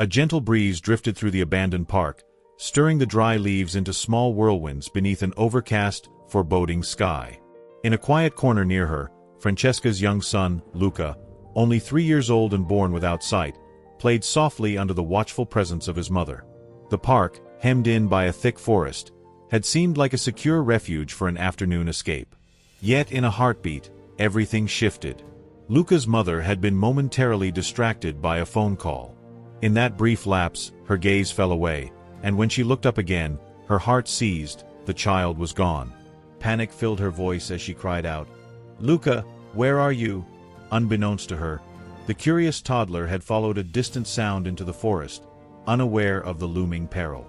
A gentle breeze drifted through the abandoned park, stirring the dry leaves into small whirlwinds beneath an overcast, foreboding sky. In a quiet corner near her, Francesca's young son, Luca, only 3 years old and born without sight, played softly under the watchful presence of his mother. The park, hemmed in by a thick forest, had seemed like a secure refuge for an afternoon escape. Yet in a heartbeat, everything shifted. Luca's mother had been momentarily distracted by a phone call. In that brief lapse, her gaze fell away, and when she looked up again, her heart seized. The child was gone. Panic filled her voice as she cried out, "Luca, where are you?" Unbeknownst to her, the curious toddler had followed a distant sound into the forest, unaware of the looming peril.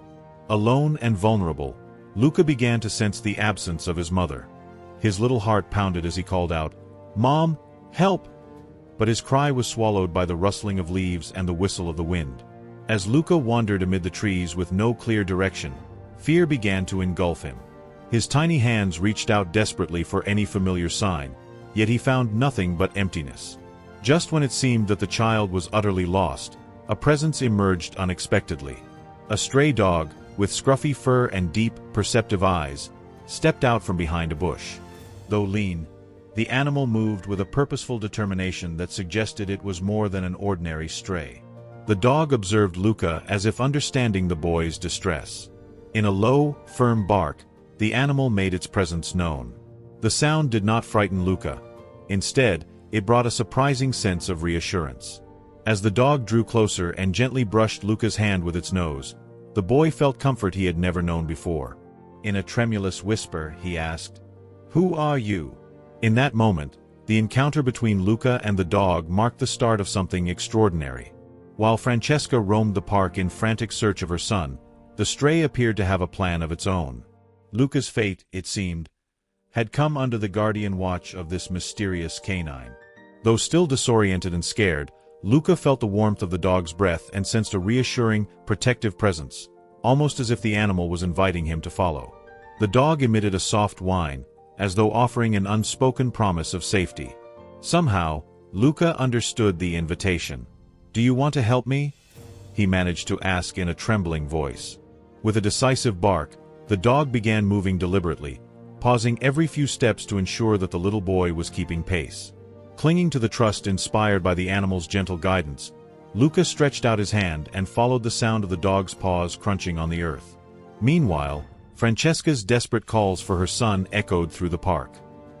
Alone and vulnerable, Luca began to sense the absence of his mother. His little heart pounded as he called out, "Mom, help!" But his cry was swallowed by the rustling of leaves and the whistle of the wind. As Luca wandered amid the trees with no clear direction, fear began to engulf him. His tiny hands reached out desperately for any familiar sign, yet he found nothing but emptiness. Just when it seemed that the child was utterly lost, a presence emerged unexpectedly. A stray dog, with scruffy fur and deep, perceptive eyes, stepped out from behind a bush. Though lean, the animal moved with a purposeful determination that suggested it was more than an ordinary stray. The dog observed Luca as if understanding the boy's distress. In a low, firm bark, the animal made its presence known. The sound did not frighten Luca. Instead, it brought a surprising sense of reassurance. As the dog drew closer and gently brushed Luca's hand with its nose, the boy felt comfort he had never known before. In a tremulous whisper, he asked, "Who are you?" In that moment, the encounter between Luca and the dog marked the start of something extraordinary. While Francesca roamed the park in frantic search of her son, the stray appeared to have a plan of its own. Luca's fate, it seemed, had come under the guardian watch of this mysterious canine. Though still disoriented and scared, Luca felt the warmth of the dog's breath and sensed a reassuring, protective presence, almost as if the animal was inviting him to follow. The dog emitted a soft whine, as though offering an unspoken promise of safety. Somehow, Luca understood the invitation. "Do you want to help me?" he managed to ask in a trembling voice. With a decisive bark, the dog began moving deliberately, pausing every few steps to ensure that the little boy was keeping pace. Clinging to the trust inspired by the animal's gentle guidance, Luca stretched out his hand and followed the sound of the dog's paws crunching on the earth. Meanwhile, Francesca's desperate calls for her son echoed through the park.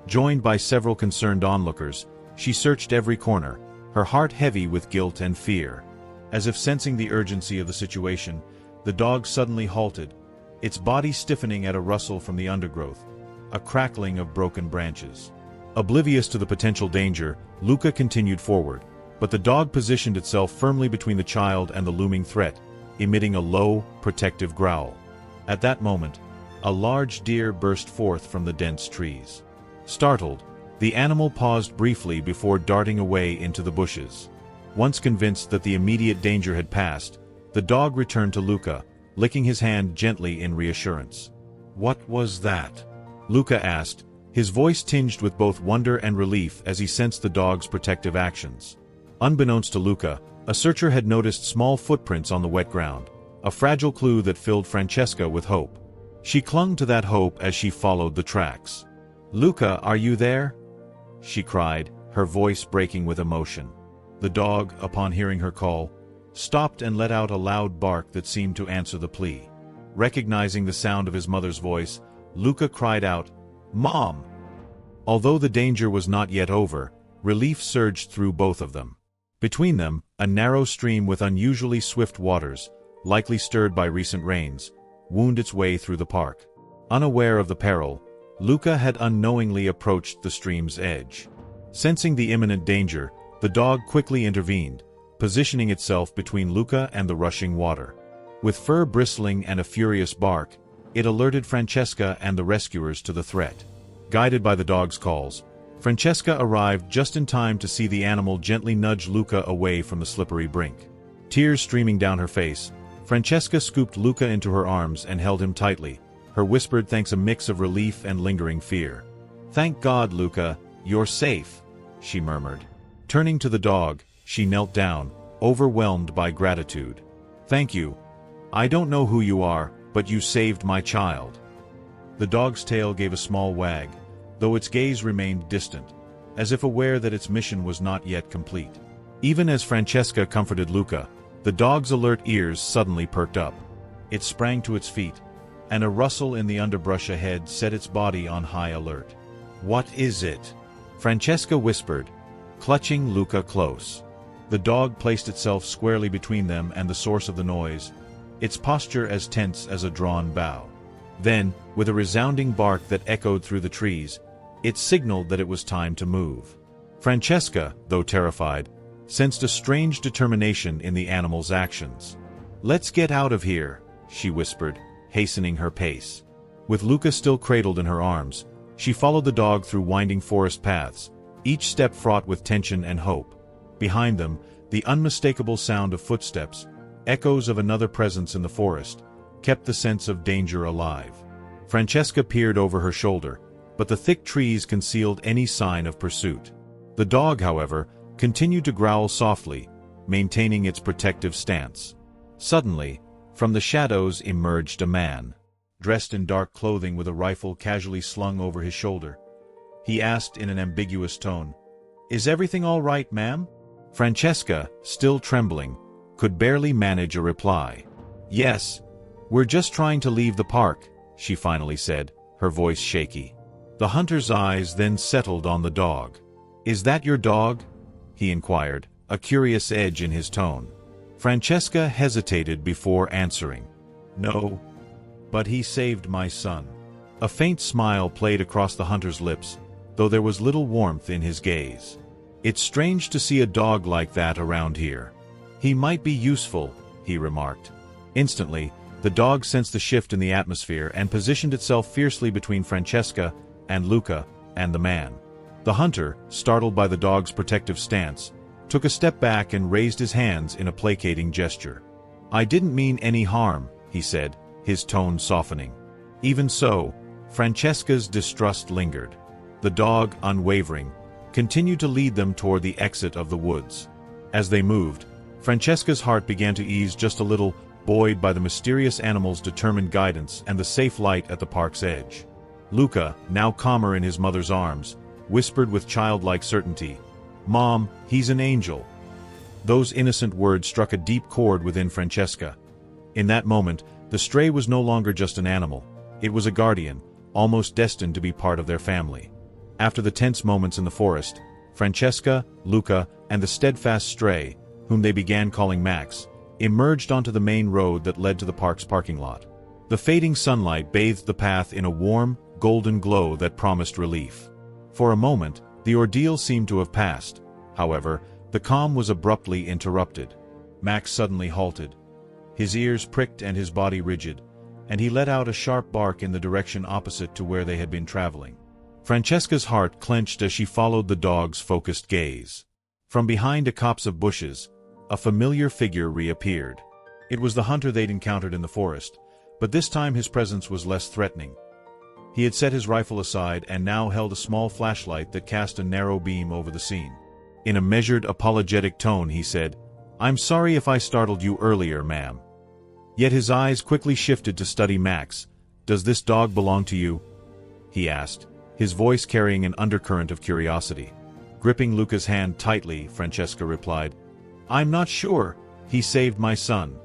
Joined by several concerned onlookers, she searched every corner, her heart heavy with guilt and fear. As if sensing the urgency of the situation, the dog suddenly halted, its body stiffening at a rustle from the undergrowth, a crackling of broken branches. Oblivious to the potential danger, Luca continued forward, but the dog positioned itself firmly between the child and the looming threat, emitting a low, protective growl. At that moment, a large deer burst forth from the dense trees. Startled, the animal paused briefly before darting away into the bushes. Once convinced that the immediate danger had passed, the dog returned to Luca, licking his hand gently in reassurance. "What was that?" Luca asked, his voice tinged with both wonder and relief as he sensed the dog's protective actions. Unbeknownst to Luca, a searcher had noticed small footprints on the wet ground, a fragile clue that filled Francesca with hope. She clung to that hope as she followed the tracks. "Luca, are you there?" she cried, her voice breaking with emotion. The dog, upon hearing her call, stopped and let out a loud bark that seemed to answer the plea. Recognizing the sound of his mother's voice, Luca cried out, "Mom!" Although the danger was not yet over, relief surged through both of them. Between them, a narrow stream with unusually swift waters, likely stirred by recent rains, wound its way through the park. Unaware of the peril, Luca had unknowingly approached the stream's edge. Sensing the imminent danger, the dog quickly intervened, positioning itself between Luca and the rushing water. With fur bristling and a furious bark, it alerted Francesca and the rescuers to the threat. Guided by the dog's calls, Francesca arrived just in time to see the animal gently nudge Luca away from the slippery brink. Tears streaming down her face, Francesca scooped Luca into her arms and held him tightly, her whispered thanks a mix of relief and lingering fear. "Thank God, Luca, you're safe," she murmured. Turning to the dog, she knelt down, overwhelmed by gratitude. Thank you. I don't know who you are, but you saved my child. The dog's tail gave a small wag, though its gaze remained distant, as if aware that its mission was not yet complete. Even as Francesca comforted Luca, the dog's alert ears suddenly perked up. It sprang to its feet, and a rustle in the underbrush ahead set its body on high alert. "What is it?" Francesca whispered, clutching Luca close. The dog placed itself squarely between them and the source of the noise, its posture as tense as a drawn bow. Then, with a resounding bark that echoed through the trees, it signaled that it was time to move. Francesca, though terrified, sensed a strange determination in the animal's actions. "Let's get out of here," she whispered, hastening her pace. With Luca still cradled in her arms, she followed the dog through winding forest paths, each step fraught with tension and hope. Behind them, the unmistakable sound of footsteps, echoes of another presence in the forest, kept the sense of danger alive. Francesca peered over her shoulder, but the thick trees concealed any sign of pursuit. The dog, however, continued to growl softly, maintaining its protective stance. Suddenly, from the shadows emerged a man, dressed in dark clothing with a rifle casually slung over his shoulder. He asked in an ambiguous tone, "Is everything all right, ma'am?" Francesca, still trembling, could barely manage a reply. "Yes, we're just trying to leave the park," she finally said, her voice shaky. The hunter's eyes then settled on the dog. "Is that your dog?" he inquired, a curious edge in his tone. Francesca hesitated before answering. "No, but he saved my son." A faint smile played across the hunter's lips, though there was little warmth in his gaze. "It's strange to see a dog like that around here. He might be useful," he remarked. Instantly, the dog sensed the shift in the atmosphere and positioned itself fiercely between Francesca and Luca and the man. The hunter, startled by the dog's protective stance, took a step back and raised his hands in a placating gesture. "I didn't mean any harm," he said, his tone softening. Even so, Francesca's distrust lingered. The dog, unwavering, continued to lead them toward the exit of the woods. As they moved, Francesca's heart began to ease just a little, buoyed by the mysterious animal's determined guidance and the safe light at the park's edge. Luca, now calmer in his mother's arms, whispered with childlike certainty, "Mom, he's an angel." Those innocent words struck a deep chord within Francesca. In that moment, the stray was no longer just an animal. It was a guardian, almost destined to be part of their family. After the tense moments in the forest, Francesca, Luca, and the steadfast stray, whom they began calling Max, emerged onto the main road that led to the park's parking lot. The fading sunlight bathed the path in a warm, golden glow that promised relief. For a moment, the ordeal seemed to have passed. However, the calm was abruptly interrupted. Max suddenly halted, his ears pricked and his body rigid, and he let out a sharp bark in the direction opposite to where they had been traveling. Francesca's heart clenched as she followed the dog's focused gaze. From behind a copse of bushes, a familiar figure reappeared. It was the hunter they'd encountered in the forest, but this time his presence was less threatening. He had set his rifle aside and now held a small flashlight that cast a narrow beam over the scene. In a measured, apologetic tone he said, "I'm sorry if I startled you earlier, ma'am." Yet his eyes quickly shifted to study Max. "Does this dog belong to you?" he asked, his voice carrying an undercurrent of curiosity. Gripping Luca's hand tightly, Francesca replied, "I'm not sure. He saved my son."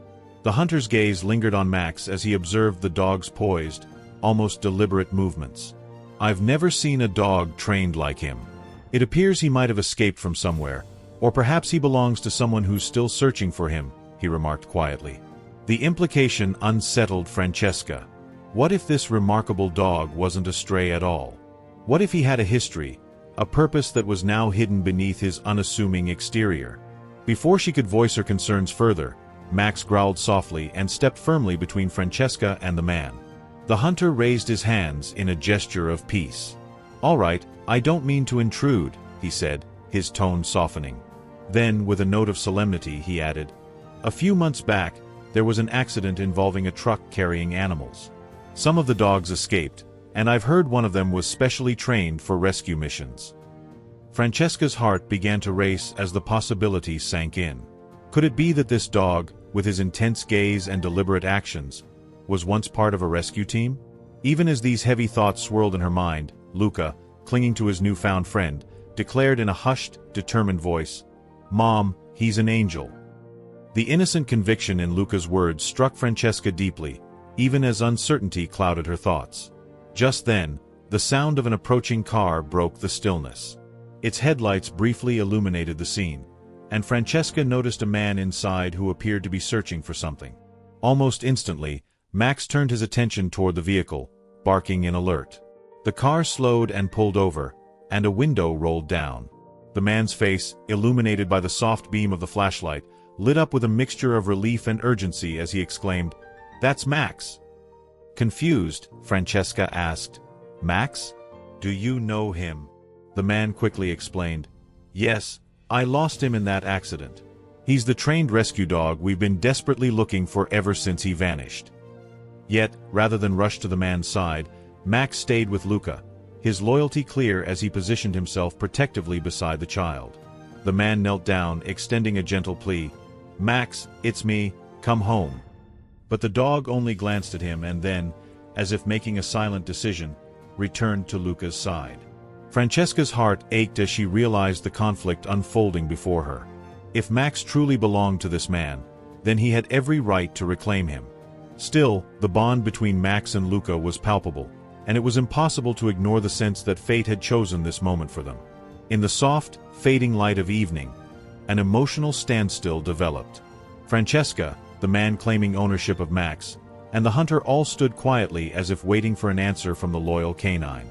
The hunter's gaze lingered on Max as he observed the dog's poised, almost deliberate movements. "I've never seen a dog trained like him. It appears he might have escaped from somewhere, or perhaps he belongs to someone who's still searching for him," he remarked quietly. The implication unsettled Francesca. What if this remarkable dog wasn't a stray at all? What if he had a history, a purpose that was now hidden beneath his unassuming exterior? Before she could voice her concerns further, Max growled softly and stepped firmly between Francesca and the man. The hunter raised his hands in a gesture of peace. "All right, I don't mean to intrude," he said, his tone softening. Then, with a note of solemnity, he added, "A few months back, there was an accident involving a truck carrying animals. Some of the dogs escaped, and I've heard one of them was specially trained for rescue missions." Francesca's heart began to race as the possibility sank in. Could it be that this dog, with his intense gaze and deliberate actions, was once part of a rescue team? Even as these heavy thoughts swirled in her mind, Luca, clinging to his newfound friend, declared in a hushed, determined voice, "Mom, he's an angel." The innocent conviction in Luca's words struck Francesca deeply, even as uncertainty clouded her thoughts. Just then, the sound of an approaching car broke the stillness. Its headlights briefly illuminated the scene, and Francesca noticed a man inside who appeared to be searching for something. Almost instantly, Max turned his attention toward the vehicle, barking in alert. The car slowed and pulled over, and a window rolled down. The man's face, illuminated by the soft beam of the flashlight, lit up with a mixture of relief and urgency as he exclaimed, "That's Max!" Confused, Francesca asked, "Max? Do you know him?" The man quickly explained, "Yes, I lost him in that accident. He's the trained rescue dog we've been desperately looking for ever since he vanished." Yet, rather than rush to the man's side, Max stayed with Luca, his loyalty clear as he positioned himself protectively beside the child. The man knelt down, extending a gentle plea, "Max, it's me, come home." But the dog only glanced at him and then, as if making a silent decision, returned to Luca's side. Francesca's heart ached as she realized the conflict unfolding before her. If Max truly belonged to this man, then he had every right to reclaim him. Still, the bond between Max and Luca was palpable, and it was impossible to ignore the sense that fate had chosen this moment for them. In the soft, fading light of evening, an emotional standstill developed. Francesca, the man claiming ownership of Max, and the hunter all stood quietly as if waiting for an answer from the loyal canine.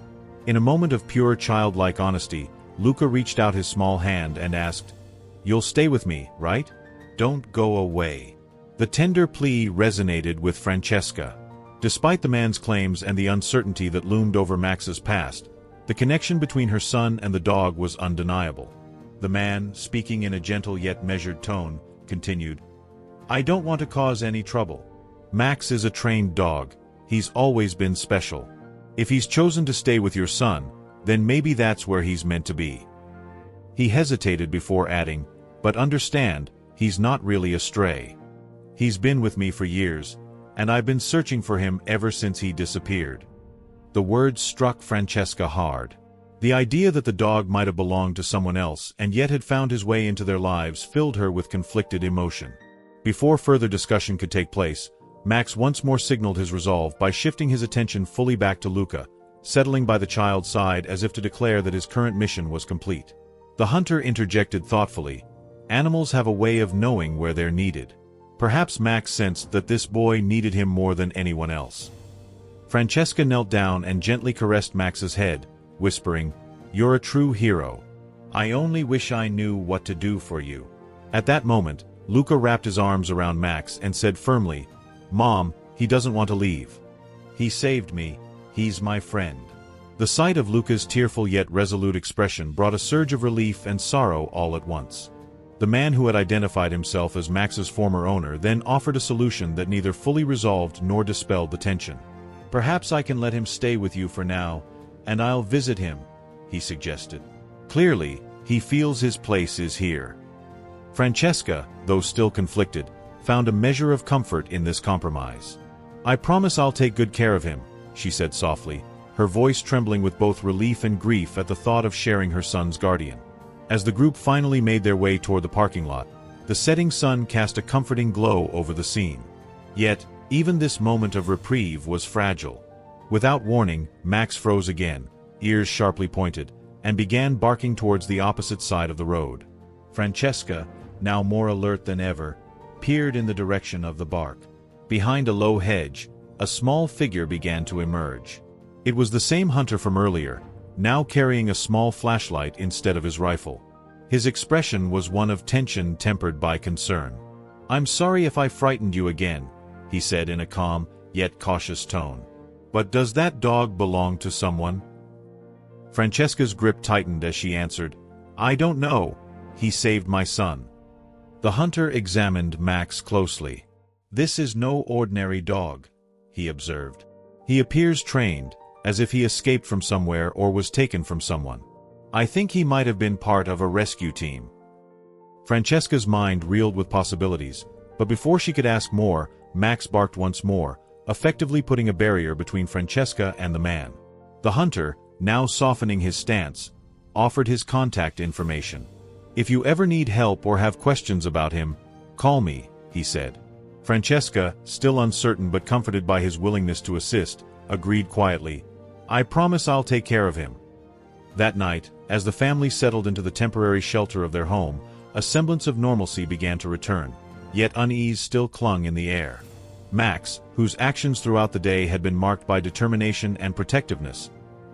In a moment of pure childlike honesty, Luca reached out his small hand and asked, "You'll stay with me, right? Don't go away." The tender plea resonated with Francesca. Despite the man's claims and the uncertainty that loomed over Max's past, the connection between her son and the dog was undeniable. The man, speaking in a gentle yet measured tone, continued, "I don't want to cause any trouble. Max is a trained dog. He's always been special. If he's chosen to stay with your son, then maybe that's where he's meant to be." He hesitated before adding, "But understand, he's not really a stray. He's been with me for years, and I've been searching for him ever since he disappeared." The words struck Francesca hard. The idea that the dog might have belonged to someone else and yet had found his way into their lives filled her with conflicted emotion. Before further discussion could take place, Max once more signaled his resolve by shifting his attention fully back to Luca, settling by the child's side as if to declare that his current mission was complete. The hunter interjected thoughtfully, "Animals have a way of knowing where they're needed." Perhaps Max sensed that this boy needed him more than anyone else. Francesca knelt down and gently caressed Max's head, whispering, "You're a true hero. I only wish I knew what to do for you." At that moment, Luca wrapped his arms around Max and said firmly, "Mom, he doesn't want to leave. He saved me. He's my friend." The sight of Luca's tearful yet resolute expression brought a surge of relief and sorrow all at once. The man who had identified himself as Max's former owner then offered a solution that neither fully resolved nor dispelled the tension. "Perhaps I can let him stay with you for now, and I'll visit him," he suggested. Clearly, he feels his place is here. Francesca, though still conflicted, found a measure of comfort in this compromise. "I promise I'll take good care of him," she said softly, her voice trembling with both relief and grief at the thought of sharing her son's guardian. As the group finally made their way toward the parking lot, the setting sun cast a comforting glow over the scene. Yet, even this moment of reprieve was fragile. Without warning, Max froze again, ears sharply pointed, and began barking towards the opposite side of the road. Francesca, now more alert than ever, peered in the direction of the bark. Behind a low hedge, a small figure began to emerge. It was the same hunter from earlier, now carrying a small flashlight instead of his rifle. His expression was one of tension tempered by concern. "I'm sorry if I frightened you again," he said in a calm, yet cautious tone. "But does that dog belong to someone?" Francesca's grip tightened as she answered, "I don't know. He saved my son." The hunter examined Max closely. "This is no ordinary dog," he observed. "He appears trained, as if he escaped from somewhere or was taken from someone. I think he might have been part of a rescue team." Francesca's mind reeled with possibilities, But before she could ask more, Max barked once more, effectively putting a barrier between Francesca and the man. The hunter, now softening his stance, offered his contact information. "If you ever need help or have questions about him, call me," he said. Francesca, still uncertain but comforted by his willingness to assist, agreed quietly, "I promise I'll take care of him." That night, as the family settled into the temporary shelter of their home, a semblance of normalcy began to return, yet unease still clung in the air. Max, whose actions throughout the day had been marked by determination and protectiveness,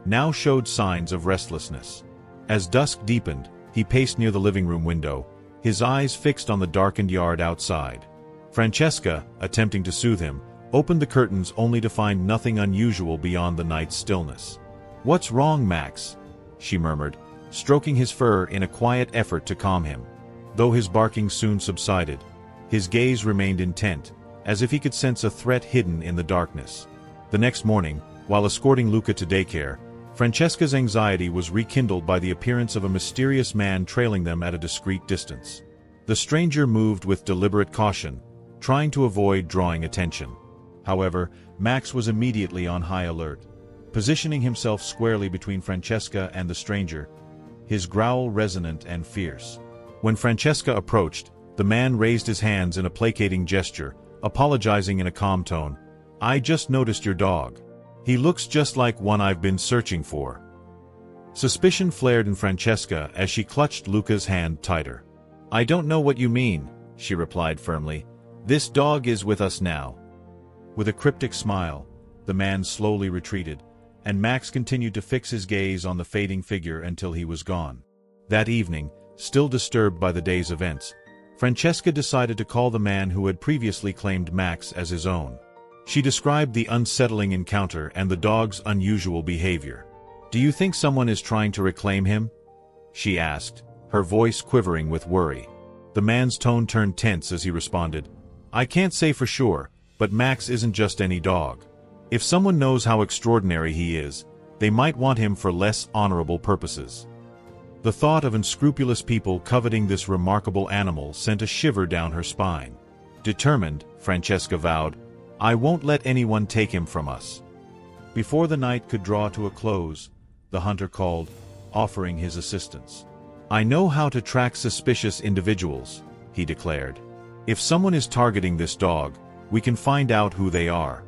now showed signs of restlessness. As dusk deepened, he paced near the living room window, his eyes fixed on the darkened yard outside. Francesca, attempting to soothe him, opened the curtains only to find nothing unusual beyond the night's stillness. "What's wrong, Max?" she murmured, stroking his fur in a quiet effort to calm him. Though his barking soon subsided, his gaze remained intent, as if he could sense a threat hidden in the darkness. The next morning, while escorting Luca to daycare, Francesca's anxiety was rekindled by the appearance of a mysterious man trailing them at a discreet distance. The stranger moved with deliberate caution, trying to avoid drawing attention. However, Max was immediately on high alert. Positioning himself squarely between Francesca and the stranger, his growl resonant and fierce. When Francesca approached, the man raised his hands in a placating gesture, apologizing in a calm tone. "I just noticed your dog. He looks just like one I've been searching for." Suspicion flared in Francesca as she clutched Luca's hand tighter. "I don't know what you mean," she replied firmly. "This dog is with us now." With a cryptic smile, the man slowly retreated, and Max continued to fix his gaze on the fading figure until he was gone. That evening, still disturbed by the day's events, Francesca decided to call the man who had previously claimed Max as his own. She described the unsettling encounter and the dog's unusual behavior. "Do you think someone is trying to reclaim him?" she asked, her voice quivering with worry. The man's tone turned tense as he responded, "I can't say for sure, but Max isn't just any dog. If someone knows how extraordinary he is, they might want him for less honorable purposes." The thought of unscrupulous people coveting this remarkable animal sent a shiver down her spine. Determined, Francesca vowed, "I won't let anyone take him from us." Before the night could draw to a close, the hunter called, offering his assistance. "I know how to track suspicious individuals," he declared. "If someone is targeting this dog, we can find out who they are."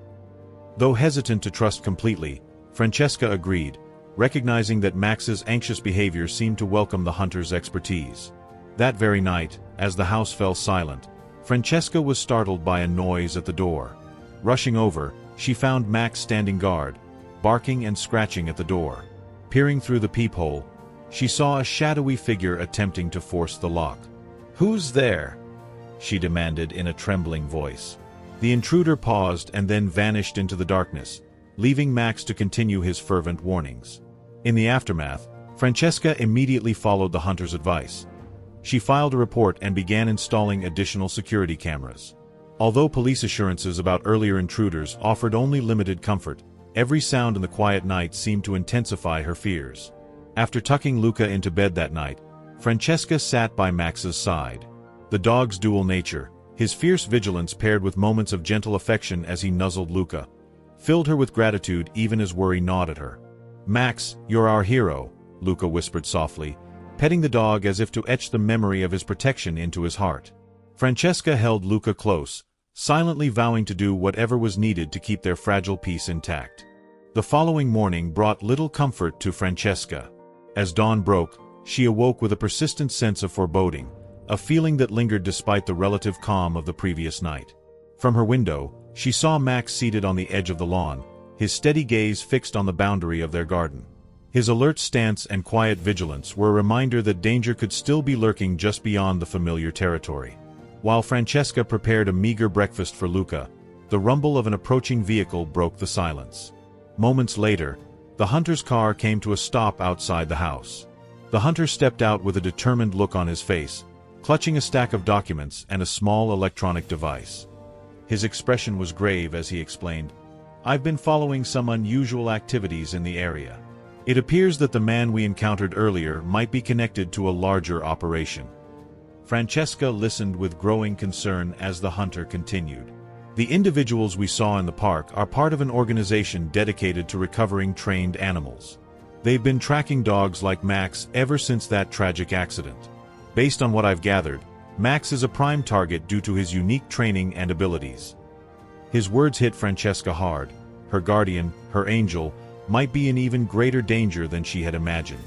Though hesitant to trust completely, Francesca agreed, recognizing that Max's anxious behavior seemed to welcome the hunter's expertise. That very night, as the house fell silent, Francesca was startled by a noise at the door. Rushing over, she found Max standing guard, barking and scratching at the door. Peering through the peephole, she saw a shadowy figure attempting to force the lock. "Who's there?" she demanded in a trembling voice. The intruder paused and then vanished into the darkness, leaving Max to continue his fervent warnings. In the aftermath, Francesca immediately followed the hunter's advice. She filed a report and began installing additional security cameras. Although police assurances about earlier intruders offered only limited comfort, every sound in the quiet night seemed to intensify her fears. After tucking Luca into bed that night, Francesca sat by Max's side. The dog's dual nature, his fierce vigilance paired with moments of gentle affection as he nuzzled Luca, filled her with gratitude even as worry gnawed at her. "Max, you're our hero," Luca whispered softly, petting the dog as if to etch the memory of his protection into his heart. Francesca held Luca close, silently vowing to do whatever was needed to keep their fragile peace intact. The following morning brought little comfort to Francesca. As dawn broke, she awoke with a persistent sense of foreboding, a feeling that lingered despite the relative calm of the previous night. From her window, she saw Max seated on the edge of the lawn, his steady gaze fixed on the boundary of their garden. His alert stance and quiet vigilance were a reminder that danger could still be lurking just beyond the familiar territory. While Francesca prepared a meager breakfast for Luca, the rumble of an approaching vehicle broke the silence. Moments later, the hunter's car came to a stop outside the house. The hunter stepped out with a determined look on his face, clutching a stack of documents and a small electronic device. His expression was grave as he explained, "I've been following some unusual activities in the area. It appears that the man we encountered earlier might be connected to a larger operation." Francesca listened with growing concern as the hunter continued. The individuals we saw in the park are part of an organization dedicated to recovering trained animals. They've been tracking dogs like Max ever since that tragic accident. Based on what I've gathered, Max is a prime target due to his unique training and abilities. His words hit Francesca hard. Her guardian, her angel, might be in even greater danger than she had imagined.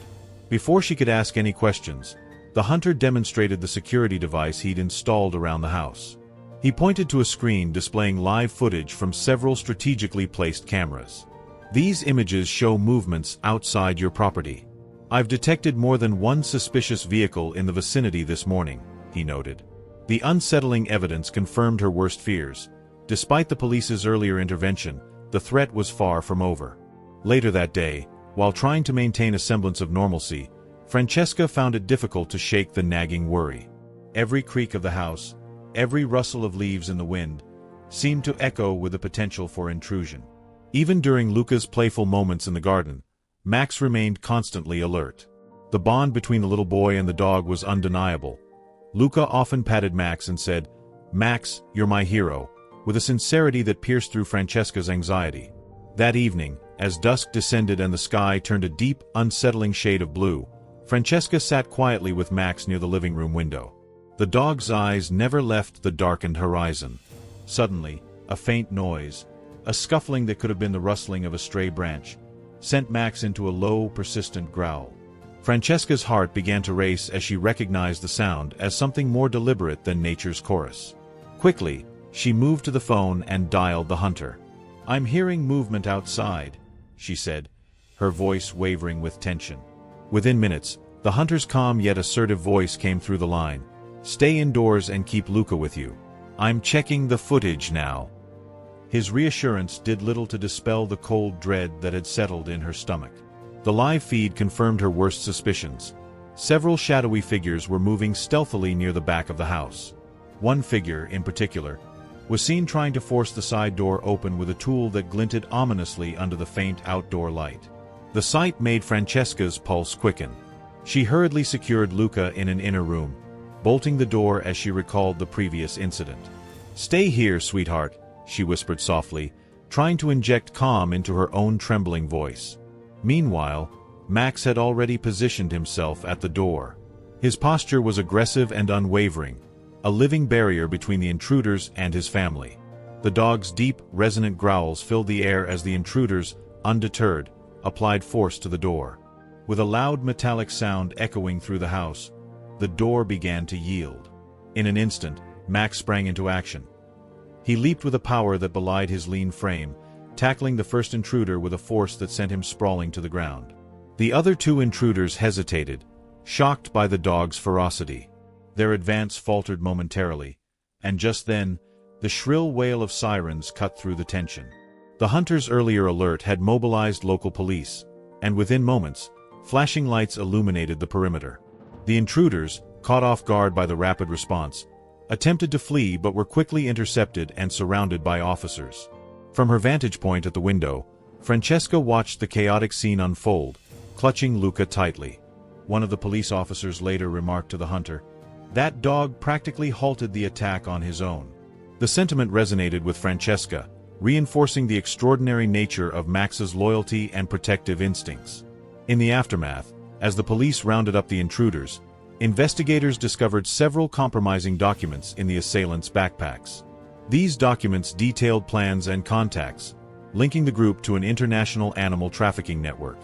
Before she could ask any questions, the hunter demonstrated the security device he'd installed around the house. He pointed to a screen displaying live footage from several strategically placed cameras. These images show movements outside your property. I've detected more than one suspicious vehicle in the vicinity this morning, he noted. The unsettling evidence confirmed her worst fears. Despite the police's earlier intervention, the threat was far from over. Later that day, while trying to maintain a semblance of normalcy, Francesca found it difficult to shake the nagging worry. Every creak of the house, every rustle of leaves in the wind, seemed to echo with the potential for intrusion. Even during Luca's playful moments in the garden, Max remained constantly alert. The bond between the little boy and the dog was undeniable. Luca often patted Max and said, "Max, you're my hero," with a sincerity that pierced through Francesca's anxiety. That evening, as dusk descended and the sky turned a deep, unsettling shade of blue, Francesca sat quietly with Max near the living room window. The dog's eyes never left the darkened horizon. Suddenly, a faint noise, a scuffling that could have been the rustling of a stray branch, sent Max into a low, persistent growl. Francesca's heart began to race as she recognized the sound as something more deliberate than nature's chorus. Quickly, she moved to the phone and dialed the hunter. "I'm hearing movement outside," she said, her voice wavering with tension. Within minutes, the hunter's calm yet assertive voice came through the line. "Stay indoors and keep Luca with you. I'm checking the footage now." His reassurance did little to dispel the cold dread that had settled in her stomach. The live feed confirmed her worst suspicions. Several shadowy figures were moving stealthily near the back of the house. One figure, in particular, was seen trying to force the side door open with a tool that glinted ominously under the faint outdoor light. The sight made Francesca's pulse quicken. She hurriedly secured Luca in an inner room, bolting the door as she recalled the previous incident. "Stay here, sweetheart," she whispered softly, trying to inject calm into her own trembling voice. Meanwhile, Max had already positioned himself at the door. His posture was aggressive and unwavering, a living barrier between the intruders and his family. The dog's deep, resonant growls filled the air as the intruders, undeterred, applied force to the door. With a loud metallic sound echoing through the house, the door began to yield. In an instant, Max sprang into action. He leaped with a power that belied his lean frame, tackling the first intruder with a force that sent him sprawling to the ground. The other two intruders hesitated, shocked by the dog's ferocity. Their advance faltered momentarily, and just then, the shrill wail of sirens cut through the tension. The hunter's earlier alert had mobilized local police, and within moments, flashing lights illuminated the perimeter. The intruders, caught off guard by the rapid response, attempted to flee but were quickly intercepted and surrounded by officers. From her vantage point at the window, Francesca watched the chaotic scene unfold, clutching Luca tightly. One of the police officers later remarked to the hunter, "That dog practically halted the attack on his own." The sentiment resonated with Francesca, reinforcing the extraordinary nature of Max's loyalty and protective instincts. In the aftermath, as the police rounded up the intruders, investigators discovered several compromising documents in the assailants' backpacks. These documents detailed plans and contacts, linking the group to an international animal trafficking network.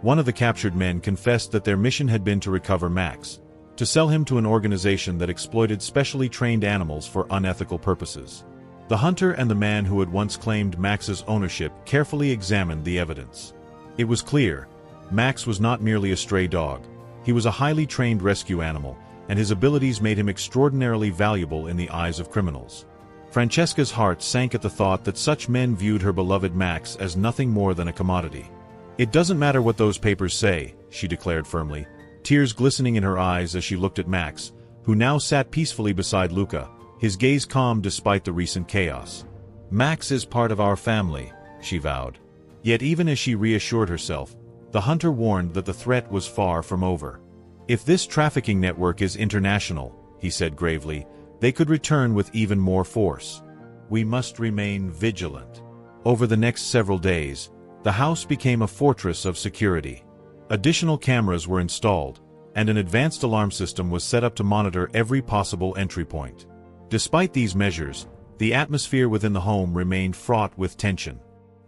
One of the captured men confessed that their mission had been to recover Max, to sell him to an organization that exploited specially trained animals for unethical purposes. The hunter and the man who had once claimed Max's ownership carefully examined the evidence. It was clear, Max was not merely a stray dog. He was a highly trained rescue animal, and his abilities made him extraordinarily valuable in the eyes of criminals. Francesca's heart sank at the thought that such men viewed her beloved Max as nothing more than a commodity. "It doesn't matter what those papers say," she declared firmly, tears glistening in her eyes as she looked at Max, who now sat peacefully beside Luca, his gaze calm despite the recent chaos. "Max is part of our family," she vowed. Yet even as she reassured herself, the hunter warned that the threat was far from over. "If this trafficking network is international," he said gravely, they could return with even more force. We must remain vigilant. Over the next several days, the house became a fortress of security. Additional cameras were installed, and an advanced alarm system was set up to monitor every possible entry point. Despite these measures, the atmosphere within the home remained fraught with tension.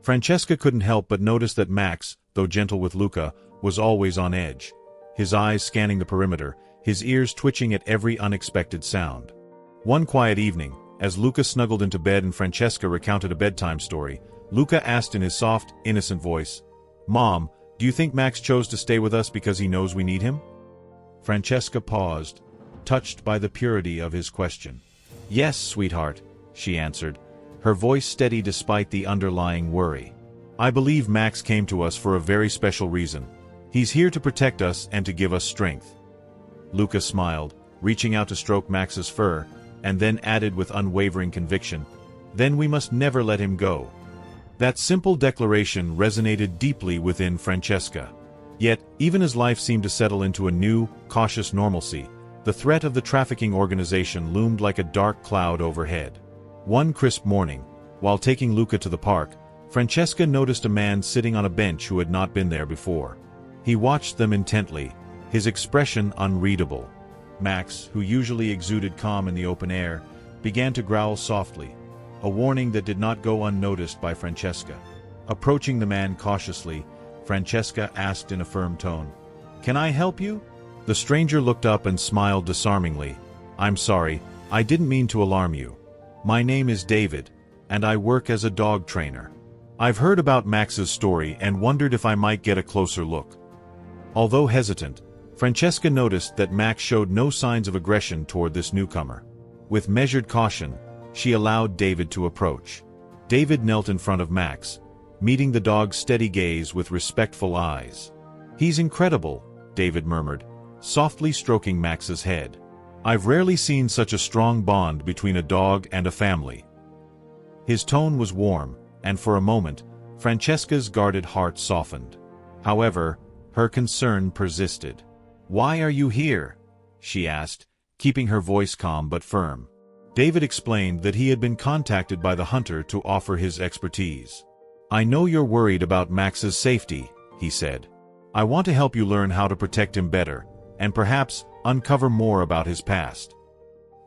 Francesca couldn't help but notice that Max, though gentle with Luca, was always on edge. His eyes scanning the perimeter, his ears twitching at every unexpected sound. One quiet evening, as Luca snuggled into bed and Francesca recounted a bedtime story, Luca asked in his soft, innocent voice, "Mom, do you think Max chose to stay with us because he knows we need him?" Francesca paused, touched by the purity of his question. "Yes, sweetheart," she answered, her voice steady despite the underlying worry. "I believe Max came to us for a very special reason. He's here to protect us and to give us strength." Luca smiled, reaching out to stroke Max's fur, and then added with unwavering conviction, "Then we must never let him go." That simple declaration resonated deeply within Francesca. Yet, even as life seemed to settle into a new, cautious normalcy, the threat of the trafficking organization loomed like a dark cloud overhead. One crisp morning, while taking Luca to the park, Francesca noticed a man sitting on a bench who had not been there before. He watched them intently, his expression unreadable. Max, who usually exuded calm in the open air, began to growl softly, a warning that did not go unnoticed by Francesca. Approaching the man cautiously, Francesca asked in a firm tone, "Can I help you?" The stranger looked up and smiled disarmingly. "I'm sorry, I didn't mean to alarm you. My name is David, and I work as a dog trainer. I've heard about Max's story and wondered if I might get a closer look." Although hesitant, Francesca noticed that Max showed no signs of aggression toward this newcomer. With measured caution, she allowed David to approach. David knelt in front of Max, meeting the dog's steady gaze with respectful eyes. "He's incredible," David murmured, softly stroking Max's head. "I've rarely seen such a strong bond between a dog and a family." His tone was warm, and for a moment, Francesca's guarded heart softened. However, her concern persisted. "Why are you here?" she asked, keeping her voice calm but firm. David explained that he had been contacted by the hunter to offer his expertise. "I know you're worried about Max's safety," he said. "I want to help you learn how to protect him better, and perhaps uncover more about his past."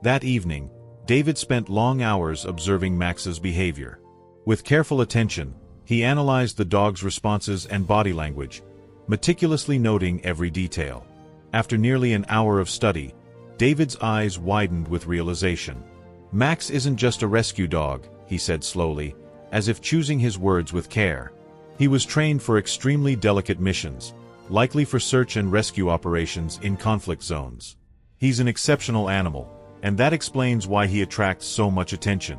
That evening, David spent long hours observing Max's behavior. With careful attention, he analyzed the dog's responses and body language, meticulously noting every detail. After nearly an hour of study, David's eyes widened with realization. "Max isn't just a rescue dog," he said slowly, as if choosing his words with care. "He was trained for extremely delicate missions, likely for search and rescue operations in conflict zones. He's an exceptional animal, and that explains why he attracts so much attention."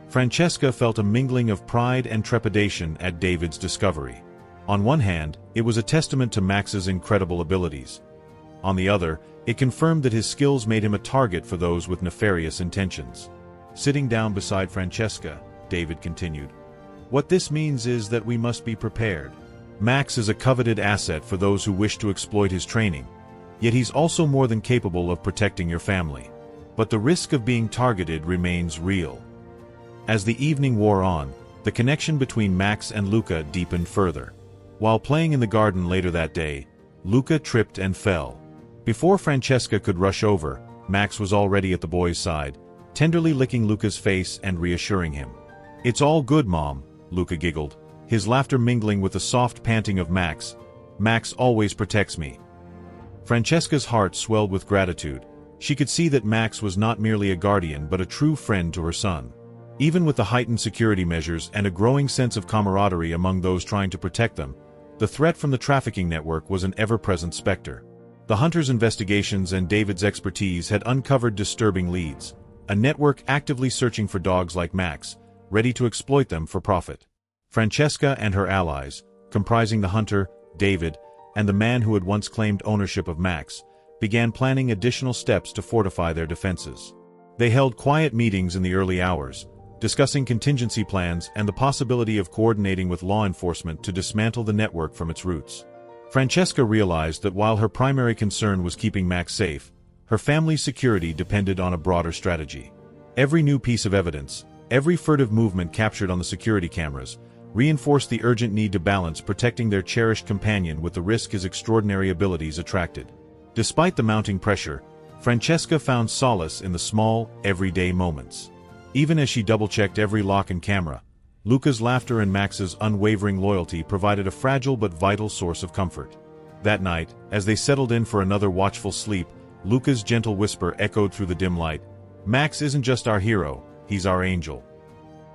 Francesca felt a mingling of pride and trepidation at David's discovery. On one hand, it was a testament to Max's incredible abilities. On the other, it confirmed that his skills made him a target for those with nefarious intentions. Sitting down beside Francesca, David continued, "What this means is that we must be prepared. Max is a coveted asset for those who wish to exploit his training, yet he's also more than capable of protecting your family. But the risk of being targeted remains real." As the evening wore on, the connection between Max and Luca deepened further. While playing in the garden later that day, Luca tripped and fell. Before Francesca could rush over, Max was already at the boy's side, tenderly licking Luca's face and reassuring him. "It's all good, Mom," Luca giggled, his laughter mingling with the soft panting of Max. "Max always protects me." Francesca's heart swelled with gratitude. She could see that Max was not merely a guardian but a true friend to her son. Even with the heightened security measures and a growing sense of camaraderie among those trying to protect them, the threat from the trafficking network was an ever-present specter. The hunter's investigations and David's expertise had uncovered disturbing leads, a network actively searching for dogs like Max, ready to exploit them for profit. Francesca and her allies, comprising the hunter, David, and the man who had once claimed ownership of Max, began planning additional steps to fortify their defenses. They held quiet meetings in the early hours, discussing contingency plans and the possibility of coordinating with law enforcement to dismantle the network from its roots. Francesca realized that while her primary concern was keeping Max safe, Her family's security depended on a broader strategy. Every new piece of evidence, every furtive movement captured on the security cameras, reinforced the urgent need to balance protecting their cherished companion with the risk his extraordinary abilities attracted. Despite the mounting pressure, Francesca found solace in the small, everyday moments. Even as she double-checked every lock and camera, Luca's laughter and Max's unwavering loyalty provided a fragile but vital source of comfort. That night, as they settled in for another watchful sleep, Luca's gentle whisper echoed through the dim light, "Max isn't just our hero, he's our angel."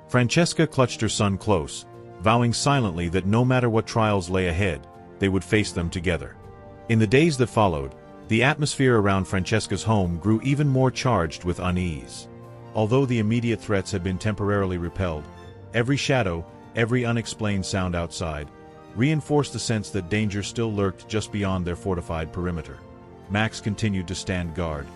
Francesca clutched her son close, vowing silently that no matter what trials lay ahead, they would face them together. In the days that followed, the atmosphere around Francesca's home grew even more charged with unease. Although the immediate threats had been temporarily repelled, every shadow, every unexplained sound outside, reinforced the sense that danger still lurked just beyond their fortified perimeter. Max continued to stand guard,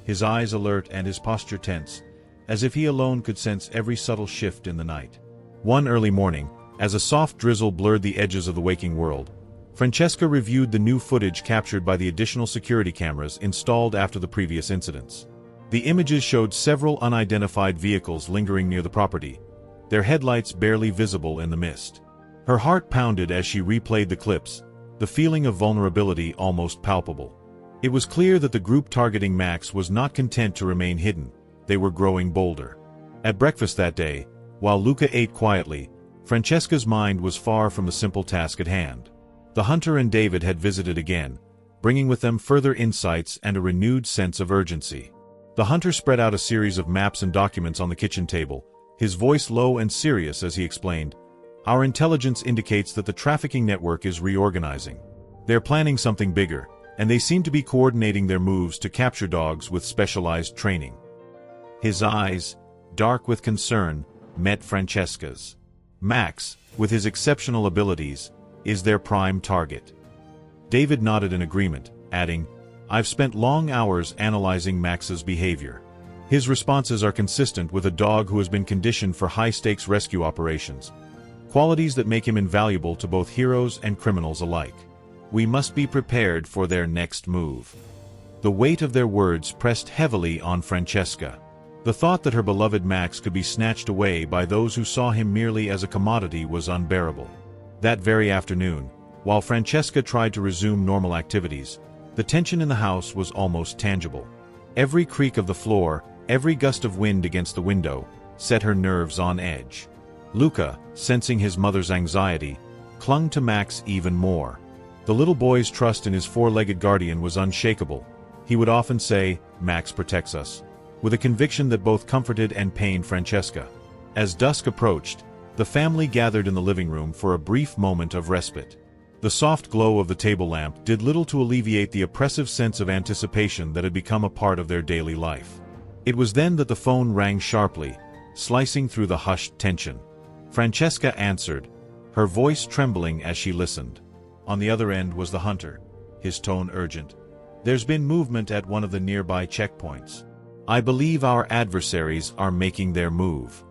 his eyes alert and his posture tense, as if he alone could sense every subtle shift in the night. One early morning, as a soft drizzle blurred the edges of the waking world, Francesca reviewed the new footage captured by the additional security cameras installed after the previous incidents. The images showed several unidentified vehicles lingering near the property, their headlights barely visible in the mist. Her heart pounded as she replayed the clips, the feeling of vulnerability almost palpable. It was clear that the group targeting Max was not content to remain hidden, they were growing bolder. At breakfast that day, while Luca ate quietly, Francesca's mind was far from the simple task at hand. The hunter and David had visited again, bringing with them further insights and a renewed sense of urgency. The hunter spread out a series of maps and documents on the kitchen table, his voice low and serious as he explained, "Our intelligence indicates that the trafficking network is reorganizing. They're planning something bigger, and they seem to be coordinating their moves to capture dogs with specialized training." His eyes, dark with concern, met Francesca's. "Max, with his exceptional abilities, is their prime target." David nodded in agreement, adding, "I've spent long hours analyzing Max's behavior. His responses are consistent with a dog who has been conditioned for high-stakes rescue operations, qualities that make him invaluable to both heroes and criminals alike. We must be prepared for their next move." The weight of their words pressed heavily on Francesca. The thought that her beloved Max could be snatched away by those who saw him merely as a commodity was unbearable. That very afternoon, while Francesca tried to resume normal activities, the tension in the house was almost tangible. Every creak of the floor, every gust of wind against the window, set her nerves on edge. Luca, sensing his mother's anxiety, clung to Max even more. The little boy's trust in his four-legged guardian was unshakable. He would often say, "Max protects us," with a conviction that both comforted and pained Francesca. As dusk approached, the family gathered in the living room for a brief moment of respite. The soft glow of the table lamp did little to alleviate the oppressive sense of anticipation that had become a part of their daily life. It was then that the phone rang sharply, slicing through the hushed tension. Francesca answered, her voice trembling as she listened. On the other end was the hunter, his tone urgent. "There's been movement at one of the nearby checkpoints. I believe our adversaries are making their move."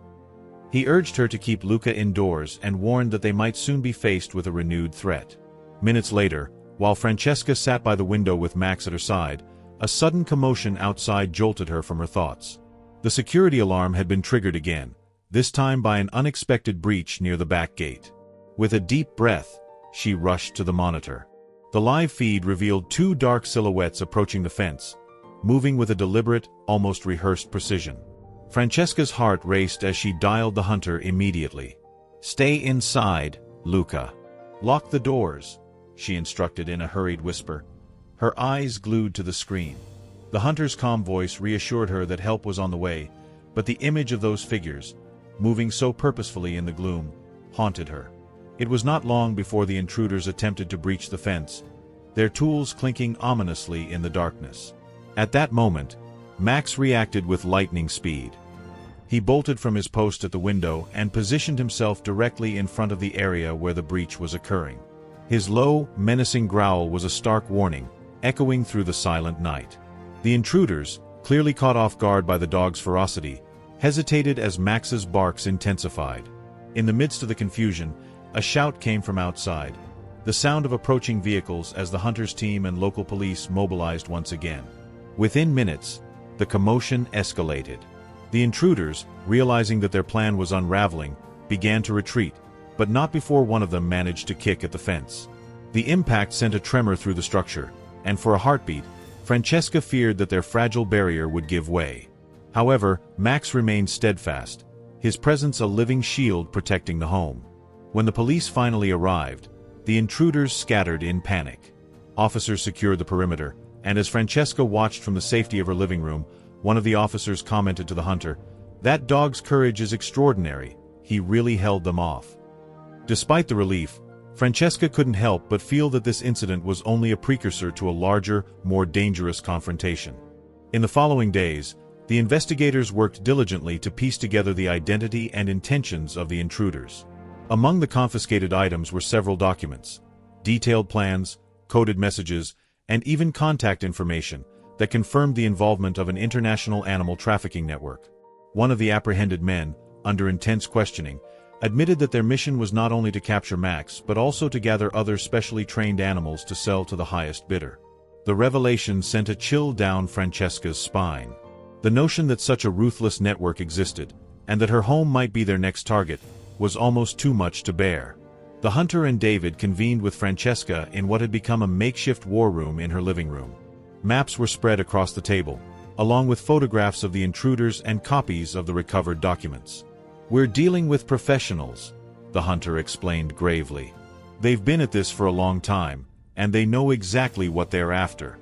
He urged her to keep Luca indoors and warned that they might soon be faced with a renewed threat. Minutes later, while Francesca sat by the window with Max at her side, a sudden commotion outside jolted her from her thoughts. The security alarm had been triggered again, this time by an unexpected breach near the back gate. With a deep breath, she rushed to the monitor. The live feed revealed two dark silhouettes approaching the fence, moving with a deliberate, almost rehearsed precision. Francesca's heart raced as she dialed the hunter immediately. "Stay inside, Luca. Lock the doors," she instructed in a hurried whisper, her eyes glued to the screen. The hunter's calm voice reassured her that help was on the way, but the image of those figures, moving so purposefully in the gloom, haunted her. It was not long before the intruders attempted to breach the fence, their tools clinking ominously in the darkness. At that moment, Max reacted with lightning speed. He bolted from his post at the window and positioned himself directly in front of the area where the breach was occurring. His low, menacing growl was a stark warning, echoing through the silent night. The intruders, clearly caught off guard by the dog's ferocity, hesitated as Max's barks intensified. In the midst of the confusion, a shout came from outside, the sound of approaching vehicles as the hunter's team and local police mobilized once again. Within minutes, the commotion escalated. The intruders, realizing that their plan was unraveling, began to retreat, but not before one of them managed to kick at the fence. The impact sent a tremor through the structure, and for a heartbeat, Francesca feared that their fragile barrier would give way. However, Max remained steadfast, his presence a living shield protecting the home. When the police finally arrived, the intruders scattered in panic. Officers secured the perimeter, and as Francesca watched from the safety of her living room, one of the officers commented to the hunter, "That dog's courage is extraordinary. He really held them off." Despite the relief, Francesca couldn't help but feel that this incident was only a precursor to a larger, more dangerous confrontation. In the following days, the investigators worked diligently to piece together the identity and intentions of the intruders. Among the confiscated items were several documents, detailed plans, coded messages, and even contact information that confirmed the involvement of an international animal trafficking network. One of the apprehended men, under intense questioning, admitted that their mission was not only to capture Max but also to gather other specially trained animals to sell to the highest bidder. The revelation sent a chill down Francesca's spine. The notion that such a ruthless network existed, and that her home might be their next target, was almost too much to bear. The hunter and David convened with Francesca in what had become a makeshift war room in her living room. Maps were spread across the table, along with photographs of the intruders and copies of the recovered documents. "We're dealing with professionals," the hunter explained gravely. "They've been at this for a long time, and they know exactly what they're after."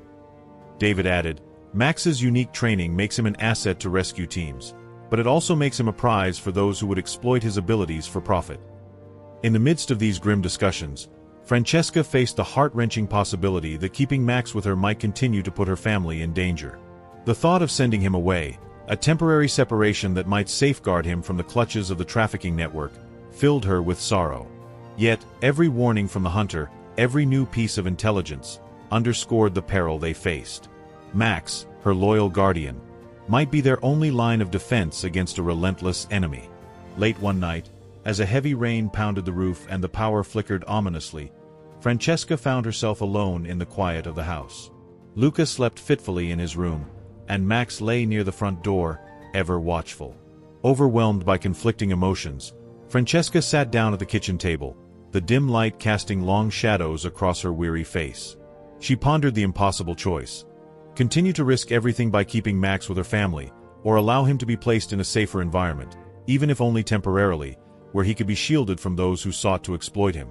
David added, "Max's unique training makes him an asset to rescue teams, but it also makes him a prize for those who would exploit his abilities for profit." In the midst of these grim discussions, Francesca faced the heart-wrenching possibility that keeping Max with her might continue to put her family in danger. The thought of sending him away, a temporary separation that might safeguard him from the clutches of the trafficking network, filled her with sorrow. Yet, every warning from the hunter, every new piece of intelligence, underscored the peril they faced. Max, her loyal guardian, might be their only line of defense against a relentless enemy. Late one night, as a heavy rain pounded the roof and the power flickered ominously, Francesca found herself alone in the quiet of the house. Luca slept fitfully in his room, and Max lay near the front door, ever watchful. Overwhelmed by conflicting emotions, Francesca sat down at the kitchen table, the dim light casting long shadows across her weary face. She pondered the impossible choice: continue to risk everything by keeping Max with her family, or allow him to be placed in a safer environment, even if only temporarily, where he could be shielded from those who sought to exploit him.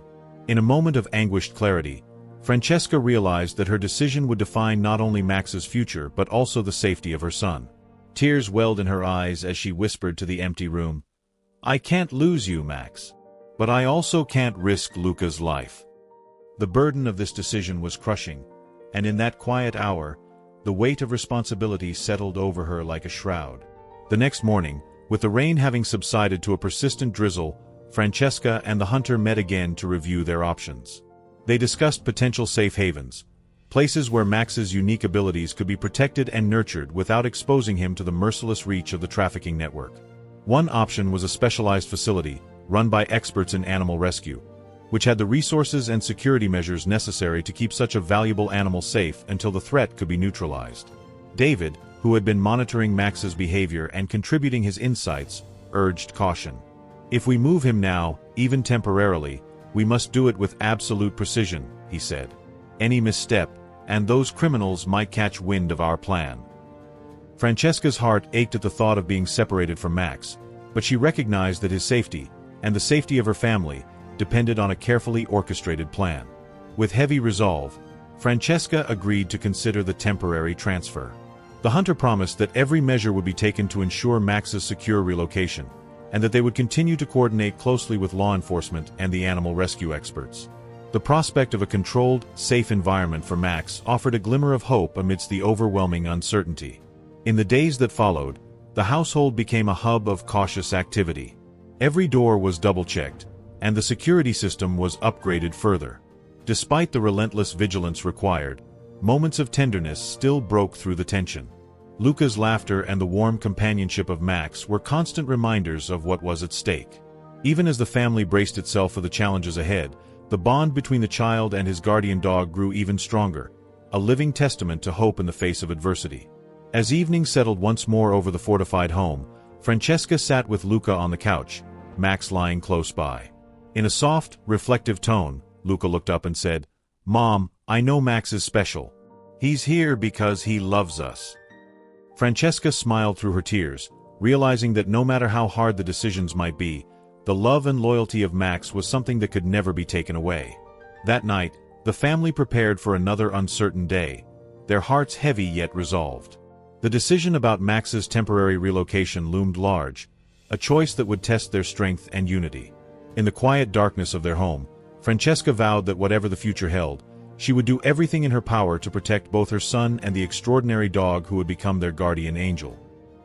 In a moment of anguished clarity, Francesca realized that her decision would define not only Max's future but also the safety of her son. Tears welled in her eyes as she whispered to the empty room, "I can't lose you, Max. But I also can't risk Luca's life." The burden of this decision was crushing, and in that quiet hour, the weight of responsibility settled over her like a shroud. The next morning, with the rain having subsided to a persistent drizzle, Francesca and the hunter met again to review their options. They discussed potential safe havens, places where Max's unique abilities could be protected and nurtured without exposing him to the merciless reach of the trafficking network. One option was a specialized facility, run by experts in animal rescue, which had the resources and security measures necessary to keep such a valuable animal safe until the threat could be neutralized. David, who had been monitoring Max's behavior and contributing his insights, urged caution. "If we move him now, even temporarily, we must do it with absolute precision," he said. "Any misstep, and those criminals might catch wind of our plan." Francesca's heart ached at the thought of being separated from Max, but she recognized that his safety, and the safety of her family, depended on a carefully orchestrated plan. With heavy resolve, Francesca agreed to consider the temporary transfer. The hunter promised that every measure would be taken to ensure Max's secure relocation, and that they would continue to coordinate closely with law enforcement and the animal rescue experts. The prospect of a controlled, safe environment for Max offered a glimmer of hope amidst the overwhelming uncertainty. In the days that followed, the household became a hub of cautious activity. Every door was double-checked, and the security system was upgraded further. Despite the relentless vigilance required, moments of tenderness still broke through the tension. Luca's laughter and the warm companionship of Max were constant reminders of what was at stake. Even as the family braced itself for the challenges ahead, the bond between the child and his guardian dog grew even stronger, a living testament to hope in the face of adversity. As evening settled once more over the fortified home, Francesca sat with Luca on the couch, Max lying close by. In a soft, reflective tone, Luca looked up and said, "Mom, I know Max is special. He's here because he loves us." Francesca smiled through her tears, realizing that no matter how hard the decisions might be, the love and loyalty of Max was something that could never be taken away. That night, the family prepared for another uncertain day, their hearts heavy yet resolved. The decision about Max's temporary relocation loomed large, a choice that would test their strength and unity. In the quiet darkness of their home, Francesca vowed that whatever the future held, she would do everything in her power to protect both her son and the extraordinary dog who would become their guardian angel.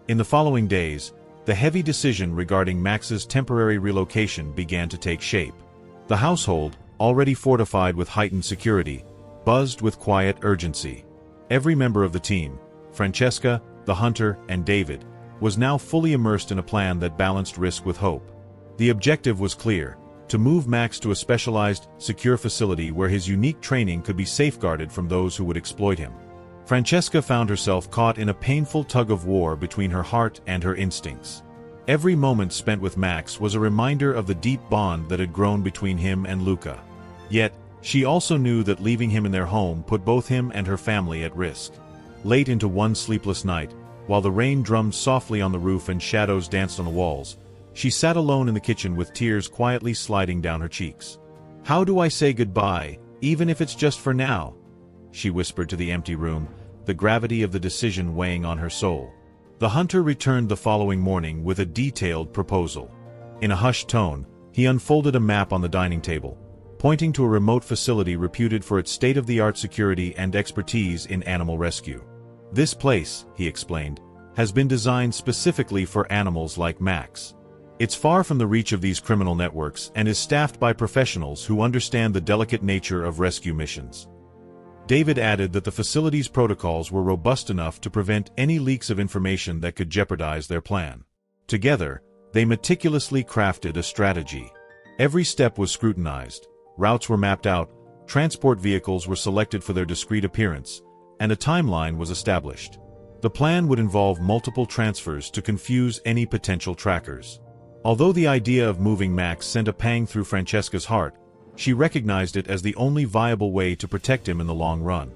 In the following days, the heavy decision regarding Max's temporary relocation began to take shape. The household, already fortified with heightened security, buzzed with quiet urgency. Every member of the team, Francesca, the hunter, and David, was now fully immersed in a plan that balanced risk with hope. The objective was clear: to move Max to a specialized, secure facility where his unique training could be safeguarded from those who would exploit him. Francesca found herself caught in a painful tug-of-war between her heart and her instincts. Every moment spent with Max was a reminder of the deep bond that had grown between him and Luca. Yet, she also knew that leaving him in their home put both him and her family at risk. Late into one sleepless night, while the rain drummed softly on the roof and shadows danced on the walls, she sat alone in the kitchen with tears quietly sliding down her cheeks. "How do I say goodbye, even if it's just for now?" she whispered to the empty room, the gravity of the decision weighing on her soul. The hunter returned the following morning with a detailed proposal. In a hushed tone, he unfolded a map on the dining table, pointing to a remote facility reputed for its state-of-the-art security and expertise in animal rescue. "This place," he explained, "has been designed specifically for animals like Max. It's far from the reach of these criminal networks and is staffed by professionals who understand the delicate nature of rescue missions." David added that the facility's protocols were robust enough to prevent any leaks of information that could jeopardize their plan. Together, they meticulously crafted a strategy. Every step was scrutinized, routes were mapped out, transport vehicles were selected for their discreet appearance, and a timeline was established. The plan would involve multiple transfers to confuse any potential trackers. Although the idea of moving Max sent a pang through Francesca's heart, she recognized it as the only viable way to protect him in the long run.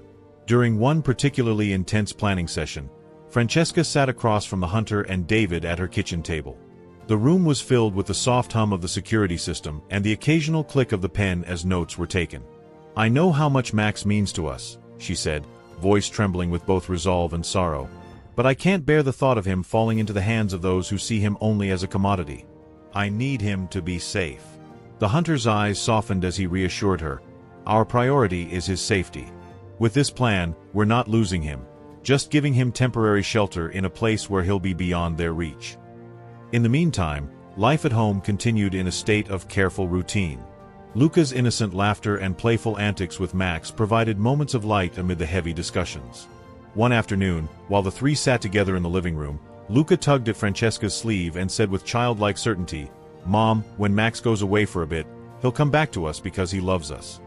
During one particularly intense planning session, Francesca sat across from the hunter and David at her kitchen table. The room was filled with the soft hum of the security system and the occasional click of the pen as notes were taken. "I know how much Max means to us," she said, voice trembling with both resolve and sorrow, "but I can't bear the thought of him falling into the hands of those who see him only as a commodity. I need him to be safe." The hunter's eyes softened as he reassured her, "Our priority is his safety. With this plan, we're not losing him, just giving him temporary shelter in a place where he'll be beyond their reach." In the meantime, life at home continued in a state of careful routine. Luca's innocent laughter and playful antics with Max provided moments of light amid the heavy discussions. One afternoon, while the three sat together in the living room, Luca tugged at Francesca's sleeve and said with childlike certainty, "Mom, when Max goes away for a bit, he'll come back to us because he loves us."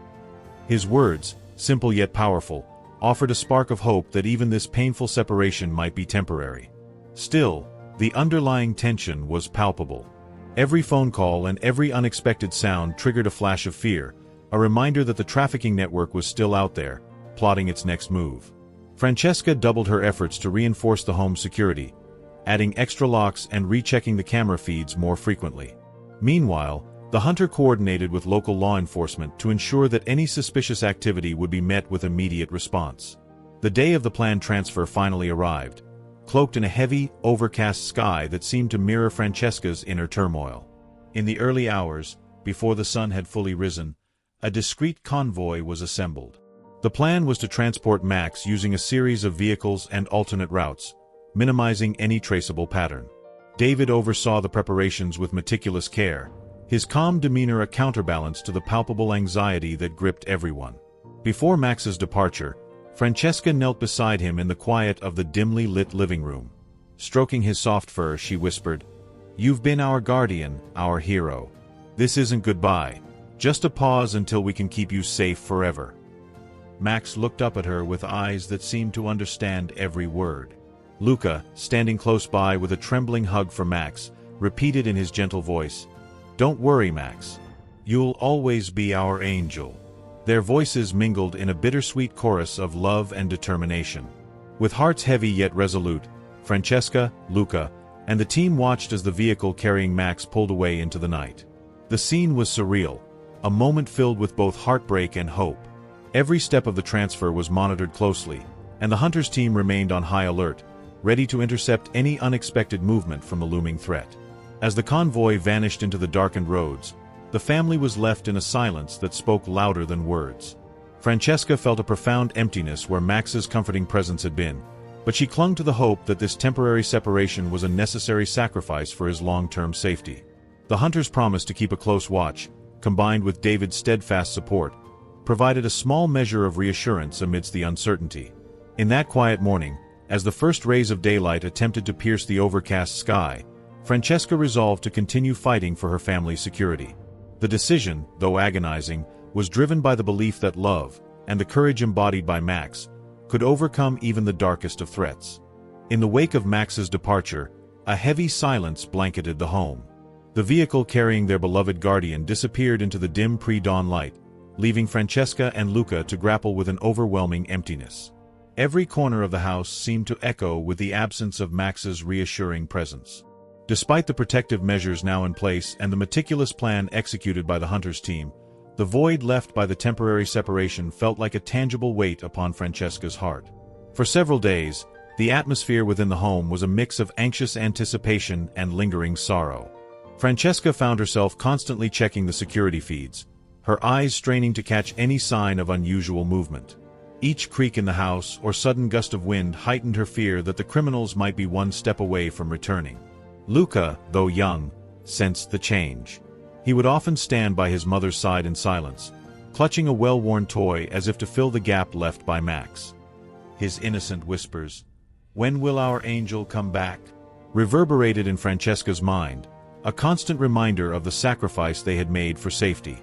His words, simple yet powerful, offered a spark of hope that even this painful separation might be temporary. Still, the underlying tension was palpable. Every phone call and every unexpected sound triggered a flash of fear, a reminder that the trafficking network was still out there, plotting its next move. Francesca doubled her efforts to reinforce the home's security, adding extra locks and rechecking the camera feeds more frequently. Meanwhile, the hunter coordinated with local law enforcement to ensure that any suspicious activity would be met with immediate response. The day of the planned transfer finally arrived, cloaked in a heavy, overcast sky that seemed to mirror Francesca's inner turmoil. In the early hours, before the sun had fully risen, a discreet convoy was assembled. The plan was to transport Max using a series of vehicles and alternate routes, minimizing any traceable pattern. David oversaw the preparations with meticulous care, his calm demeanor a counterbalance to the palpable anxiety that gripped everyone. Before Max's departure, Francesca knelt beside him in the quiet of the dimly lit living room. Stroking his soft fur, she whispered, "You've been our guardian, our hero. This isn't goodbye, just a pause until we can keep you safe forever." Max looked up at her with eyes that seemed to understand every word. Luca, standing close by with a trembling hug for Max, repeated in his gentle voice, "Don't worry, Max. You'll always be our angel." Their voices mingled in a bittersweet chorus of love and determination. With hearts heavy yet resolute, Francesca, Luca, and the team watched as the vehicle carrying Max pulled away into the night. The scene was surreal, a moment filled with both heartbreak and hope. Every step of the transfer was monitored closely, and the hunters' team remained on high alert, ready to intercept any unexpected movement from the looming threat. As the convoy vanished into the darkened roads, the family was left in a silence that spoke louder than words. Francesca felt a profound emptiness where Max's comforting presence had been, but she clung to the hope that this temporary separation was a necessary sacrifice for his long-term safety. The hunters' promise to keep a close watch, combined with David's steadfast support, provided a small measure of reassurance amidst the uncertainty. In that quiet morning, as the first rays of daylight attempted to pierce the overcast sky, Francesca resolved to continue fighting for her family's security. The decision, though agonizing, was driven by the belief that love, and the courage embodied by Max, could overcome even the darkest of threats. In the wake of Max's departure, a heavy silence blanketed the home. The vehicle carrying their beloved guardian disappeared into the dim pre-dawn light, leaving Francesca and Luca to grapple with an overwhelming emptiness. Every corner of the house seemed to echo with the absence of Max's reassuring presence. Despite the protective measures now in place and the meticulous plan executed by the hunters' team, the void left by the temporary separation felt like a tangible weight upon Francesca's heart. For several days, the atmosphere within the home was a mix of anxious anticipation and lingering sorrow. Francesca found herself constantly checking the security feeds, her eyes straining to catch any sign of unusual movement. Each creak in the house or sudden gust of wind heightened her fear that the criminals might be one step away from returning. Luca, though young, sensed the change. He would often stand by his mother's side in silence, clutching a well-worn toy as if to fill the gap left by Max. His innocent whispers, "When will our angel come back?" reverberated in Francesca's mind, a constant reminder of the sacrifice they had made for safety.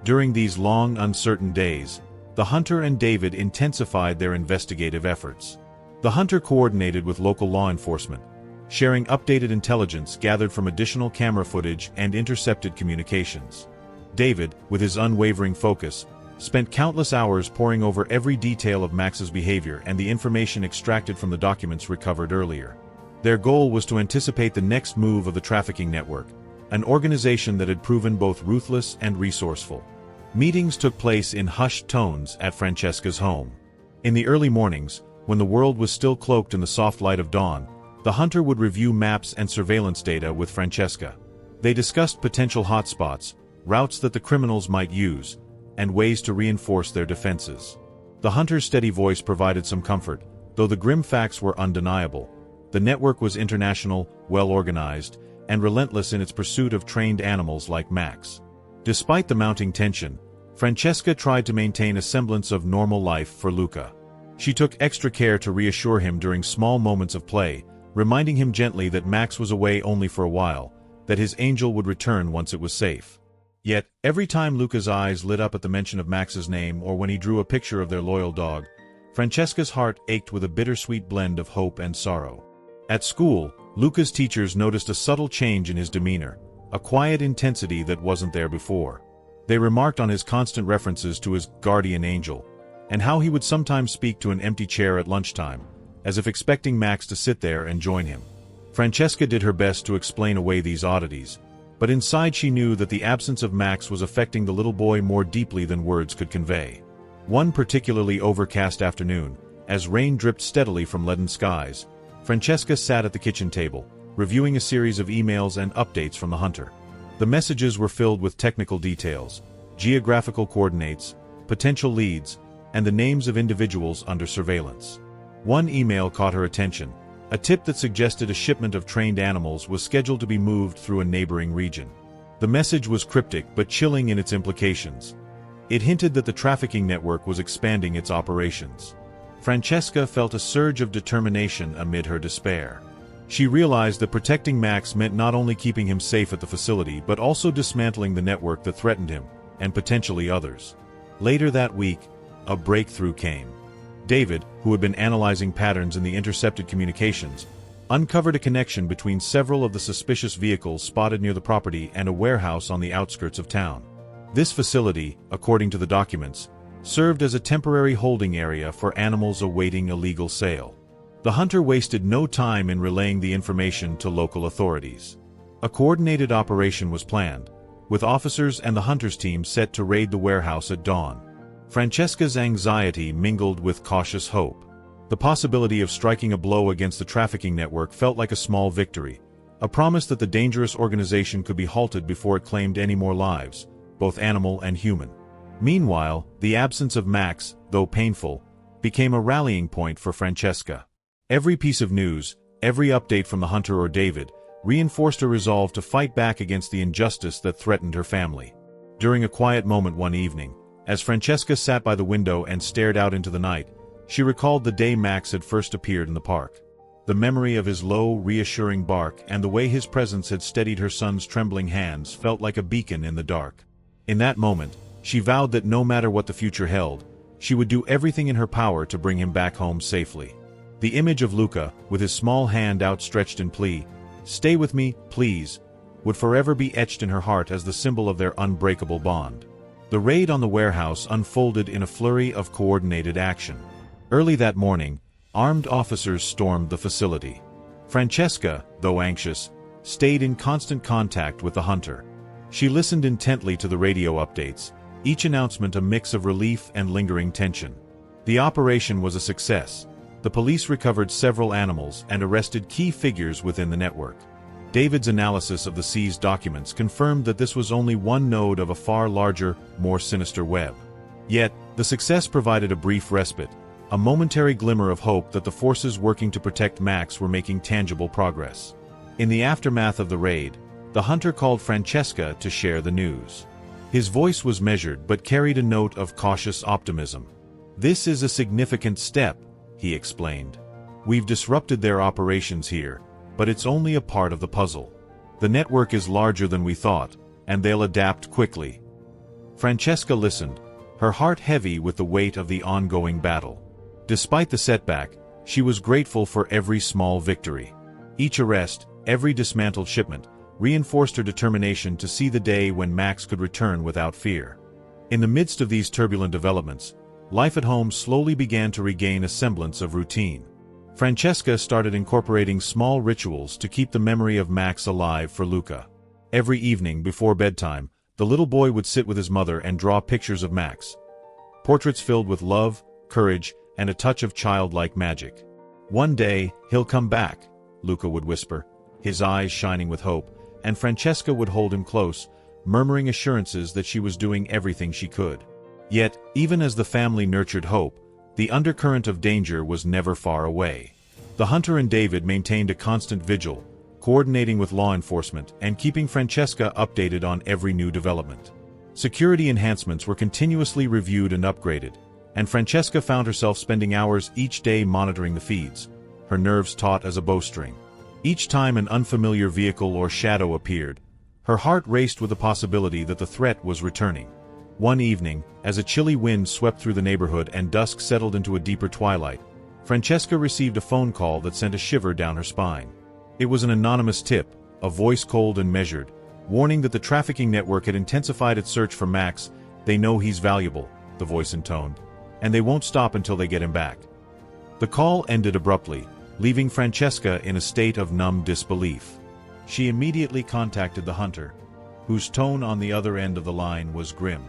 During these long, uncertain days, the hunter and David intensified their investigative efforts. The hunter coordinated with local law enforcement, sharing updated intelligence gathered from additional camera footage and intercepted communications. David, with his unwavering focus, spent countless hours poring over every detail of Max's behavior and the information extracted from the documents recovered earlier. Their goal was to anticipate the next move of the trafficking network, an organization that had proven both ruthless and resourceful. Meetings took place in hushed tones at Francesca's home. In the early mornings, when the world was still cloaked in the soft light of dawn, the hunter would review maps and surveillance data with Francesca. They discussed potential hotspots, routes that the criminals might use, and ways to reinforce their defenses. The hunter's steady voice provided some comfort, though the grim facts were undeniable. The network was international, well-organized, and relentless in its pursuit of trained animals like Max. Despite the mounting tension, Francesca tried to maintain a semblance of normal life for Luca. She took extra care to reassure him during small moments of play, reminding him gently that Max was away only for a while, that his angel would return once it was safe. Yet, every time Luca's eyes lit up at the mention of Max's name or when he drew a picture of their loyal dog, Francesca's heart ached with a bittersweet blend of hope and sorrow. At school, Luca's teachers noticed a subtle change in his demeanor, a quiet intensity that wasn't there before. They remarked on his constant references to his guardian angel, and how he would sometimes speak to an empty chair at lunchtime, as if expecting Max to sit there and join him. Francesca did her best to explain away these oddities, but inside she knew that the absence of Max was affecting the little boy more deeply than words could convey. One particularly overcast afternoon, as rain dripped steadily from leaden skies, Francesca sat at the kitchen table, reviewing a series of emails and updates from the hunter. The messages were filled with technical details, geographical coordinates, potential leads, and the names of individuals under surveillance. One email caught her attention, a tip that suggested a shipment of trained animals was scheduled to be moved through a neighboring region. The message was cryptic but chilling in its implications. It hinted that the trafficking network was expanding its operations. Francesca felt a surge of determination amid her despair. She realized that protecting Max meant not only keeping him safe at the facility but also dismantling the network that threatened him, and potentially others. Later that week, a breakthrough came. David, who had been analyzing patterns in the intercepted communications, uncovered a connection between several of the suspicious vehicles spotted near the property and a warehouse on the outskirts of town. This facility, according to the documents, served as a temporary holding area for animals awaiting a legal sale. The hunter wasted no time in relaying the information to local authorities. A coordinated operation was planned, with officers and the hunter's team set to raid the warehouse at dawn. Francesca's anxiety mingled with cautious hope. The possibility of striking a blow against the trafficking network felt like a small victory, a promise that the dangerous organization could be halted before it claimed any more lives, both animal and human. Meanwhile, the absence of Max, though painful, became a rallying point for Francesca. Every piece of news, every update from the hunter or David, reinforced her resolve to fight back against the injustice that threatened her family. During a quiet moment one evening, as Francesca sat by the window and stared out into the night, she recalled the day Max had first appeared in the park. The memory of his low, reassuring bark and the way his presence had steadied her son's trembling hands felt like a beacon in the dark. In that moment, she vowed that no matter what the future held, she would do everything in her power to bring him back home safely. The image of Luca, with his small hand outstretched in plea, "Stay with me, please," would forever be etched in her heart as the symbol of their unbreakable bond. The raid on the warehouse unfolded in a flurry of coordinated action. Early that morning, armed officers stormed the facility. Francesca, though anxious, stayed in constant contact with the hunter. She listened intently to the radio updates, each announcement a mix of relief and lingering tension. The operation was a success. The police recovered several animals and arrested key figures within the network. David's analysis of the seized documents confirmed that this was only one node of a far larger, more sinister web. Yet, the success provided a brief respite, a momentary glimmer of hope that the forces working to protect Max were making tangible progress. In the aftermath of the raid, the hunter called Francesca to share the news. His voice was measured but carried a note of cautious optimism. "This is a significant step," he explained. "We've disrupted their operations here, but it's only a part of the puzzle. The network is larger than we thought, and they'll adapt quickly." Francesca listened, her heart heavy with the weight of the ongoing battle. Despite the setback, she was grateful for every small victory. Each arrest, every dismantled shipment, reinforced her determination to see the day when Max could return without fear. In the midst of these turbulent developments, life at home slowly began to regain a semblance of routine. Francesca started incorporating small rituals to keep the memory of Max alive for Luca. Every evening before bedtime, the little boy would sit with his mother and draw pictures of Max. Portraits filled with love, courage, and a touch of childlike magic. "One day, he'll come back," Luca would whisper, his eyes shining with hope, and Francesca would hold him close, murmuring assurances that she was doing everything she could. Yet, even as the family nurtured hope, the undercurrent of danger was never far away. The hunter and David maintained a constant vigil, coordinating with law enforcement and keeping Francesca updated on every new development. Security enhancements were continuously reviewed and upgraded, and Francesca found herself spending hours each day monitoring the feeds, her nerves taut as a bowstring. Each time an unfamiliar vehicle or shadow appeared, her heart raced with the possibility that the threat was returning. One evening, as a chilly wind swept through the neighborhood and dusk settled into a deeper twilight, Francesca received a phone call that sent a shiver down her spine. It was an anonymous tip, a voice cold and measured, warning that the trafficking network had intensified its search for Max. "They know he's valuable," the voice intoned, "and they won't stop until they get him back." The call ended abruptly, leaving Francesca in a state of numb disbelief. She immediately contacted the hunter, whose tone on the other end of the line was grim.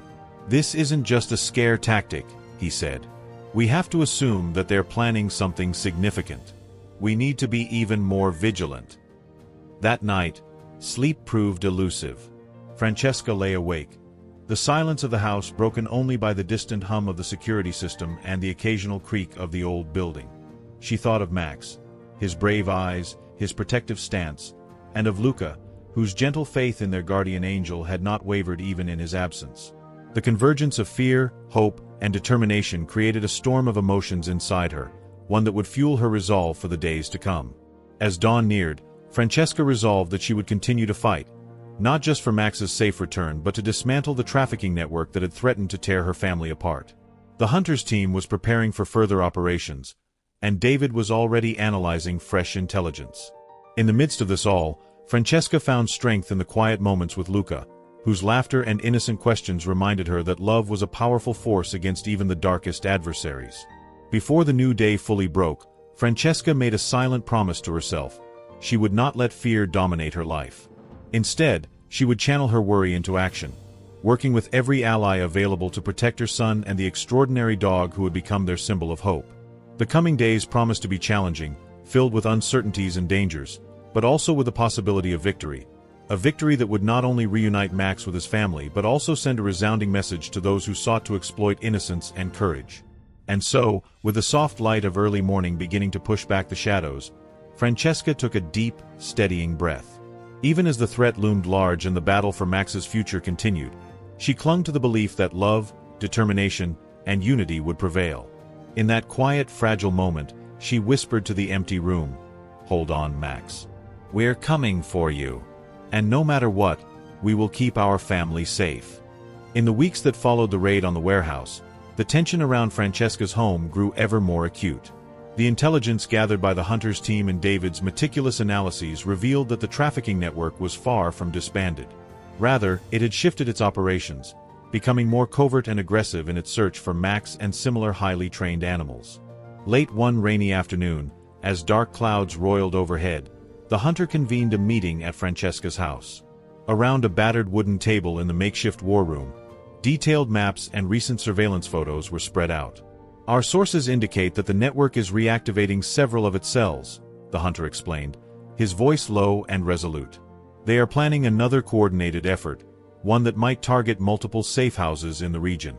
"This isn't just a scare tactic," he said. "We have to assume that they're planning something significant. We need to be even more vigilant." That night, sleep proved elusive. Francesca lay awake, the silence of the house broken only by the distant hum of the security system and the occasional creak of the old building. She thought of Max, his brave eyes, his protective stance, and of Luca, whose gentle faith in their guardian angel had not wavered even in his absence. The convergence of fear, hope, and determination created a storm of emotions inside her, one that would fuel her resolve for the days to come. As dawn neared, Francesca resolved that she would continue to fight, not just for Max's safe return but to dismantle the trafficking network that had threatened to tear her family apart. The hunters team was preparing for further operations, and David was already analyzing fresh intelligence. In the midst of this all, Francesca found strength in the quiet moments with Luca, whose laughter and innocent questions reminded her that love was a powerful force against even the darkest adversaries. Before the new day fully broke, Francesca made a silent promise to herself. She would not let fear dominate her life. Instead, she would channel her worry into action, working with every ally available to protect her son and the extraordinary dog who would become their symbol of hope. The coming days promised to be challenging, filled with uncertainties and dangers, but also with the possibility of victory. A victory that would not only reunite Max with his family but also send a resounding message to those who sought to exploit innocence and courage. And so, with the soft light of early morning beginning to push back the shadows, Francesca took a deep, steadying breath. Even as the threat loomed large and the battle for Max's future continued, she clung to the belief that love, determination, and unity would prevail. In that quiet, fragile moment, she whispered to the empty room, "Hold on, Max. We're coming for you. And no matter what, we will keep our family safe." In the weeks that followed the raid on the warehouse, the tension around Francesca's home grew ever more acute. The intelligence gathered by the hunters team and David's meticulous analyses revealed that the trafficking network was far from disbanded. Rather, it had shifted its operations, becoming more covert and aggressive in its search for Max and similar highly trained animals. Late one rainy afternoon, as dark clouds roiled overhead, the hunter convened a meeting at Francesca's house. Around a battered wooden table in the makeshift war room, detailed maps and recent surveillance photos were spread out. "Our sources indicate that the network is reactivating several of its cells," the hunter explained, his voice low and resolute. "They are planning another coordinated effort, one that might target multiple safe houses in the region."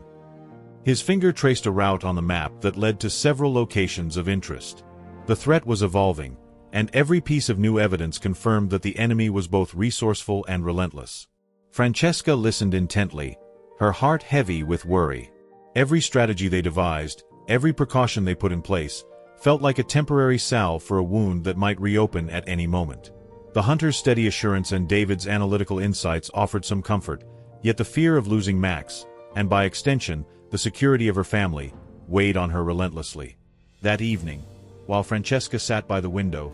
His finger traced a route on the map that led to several locations of interest. The threat was evolving, and every piece of new evidence confirmed that the enemy was both resourceful and relentless. Francesca listened intently, her heart heavy with worry. Every strategy they devised, every precaution they put in place, felt like a temporary salve for a wound that might reopen at any moment. The hunter's steady assurance and David's analytical insights offered some comfort, yet the fear of losing Max, and by extension, the security of her family, weighed on her relentlessly. That evening, while Francesca sat by the window,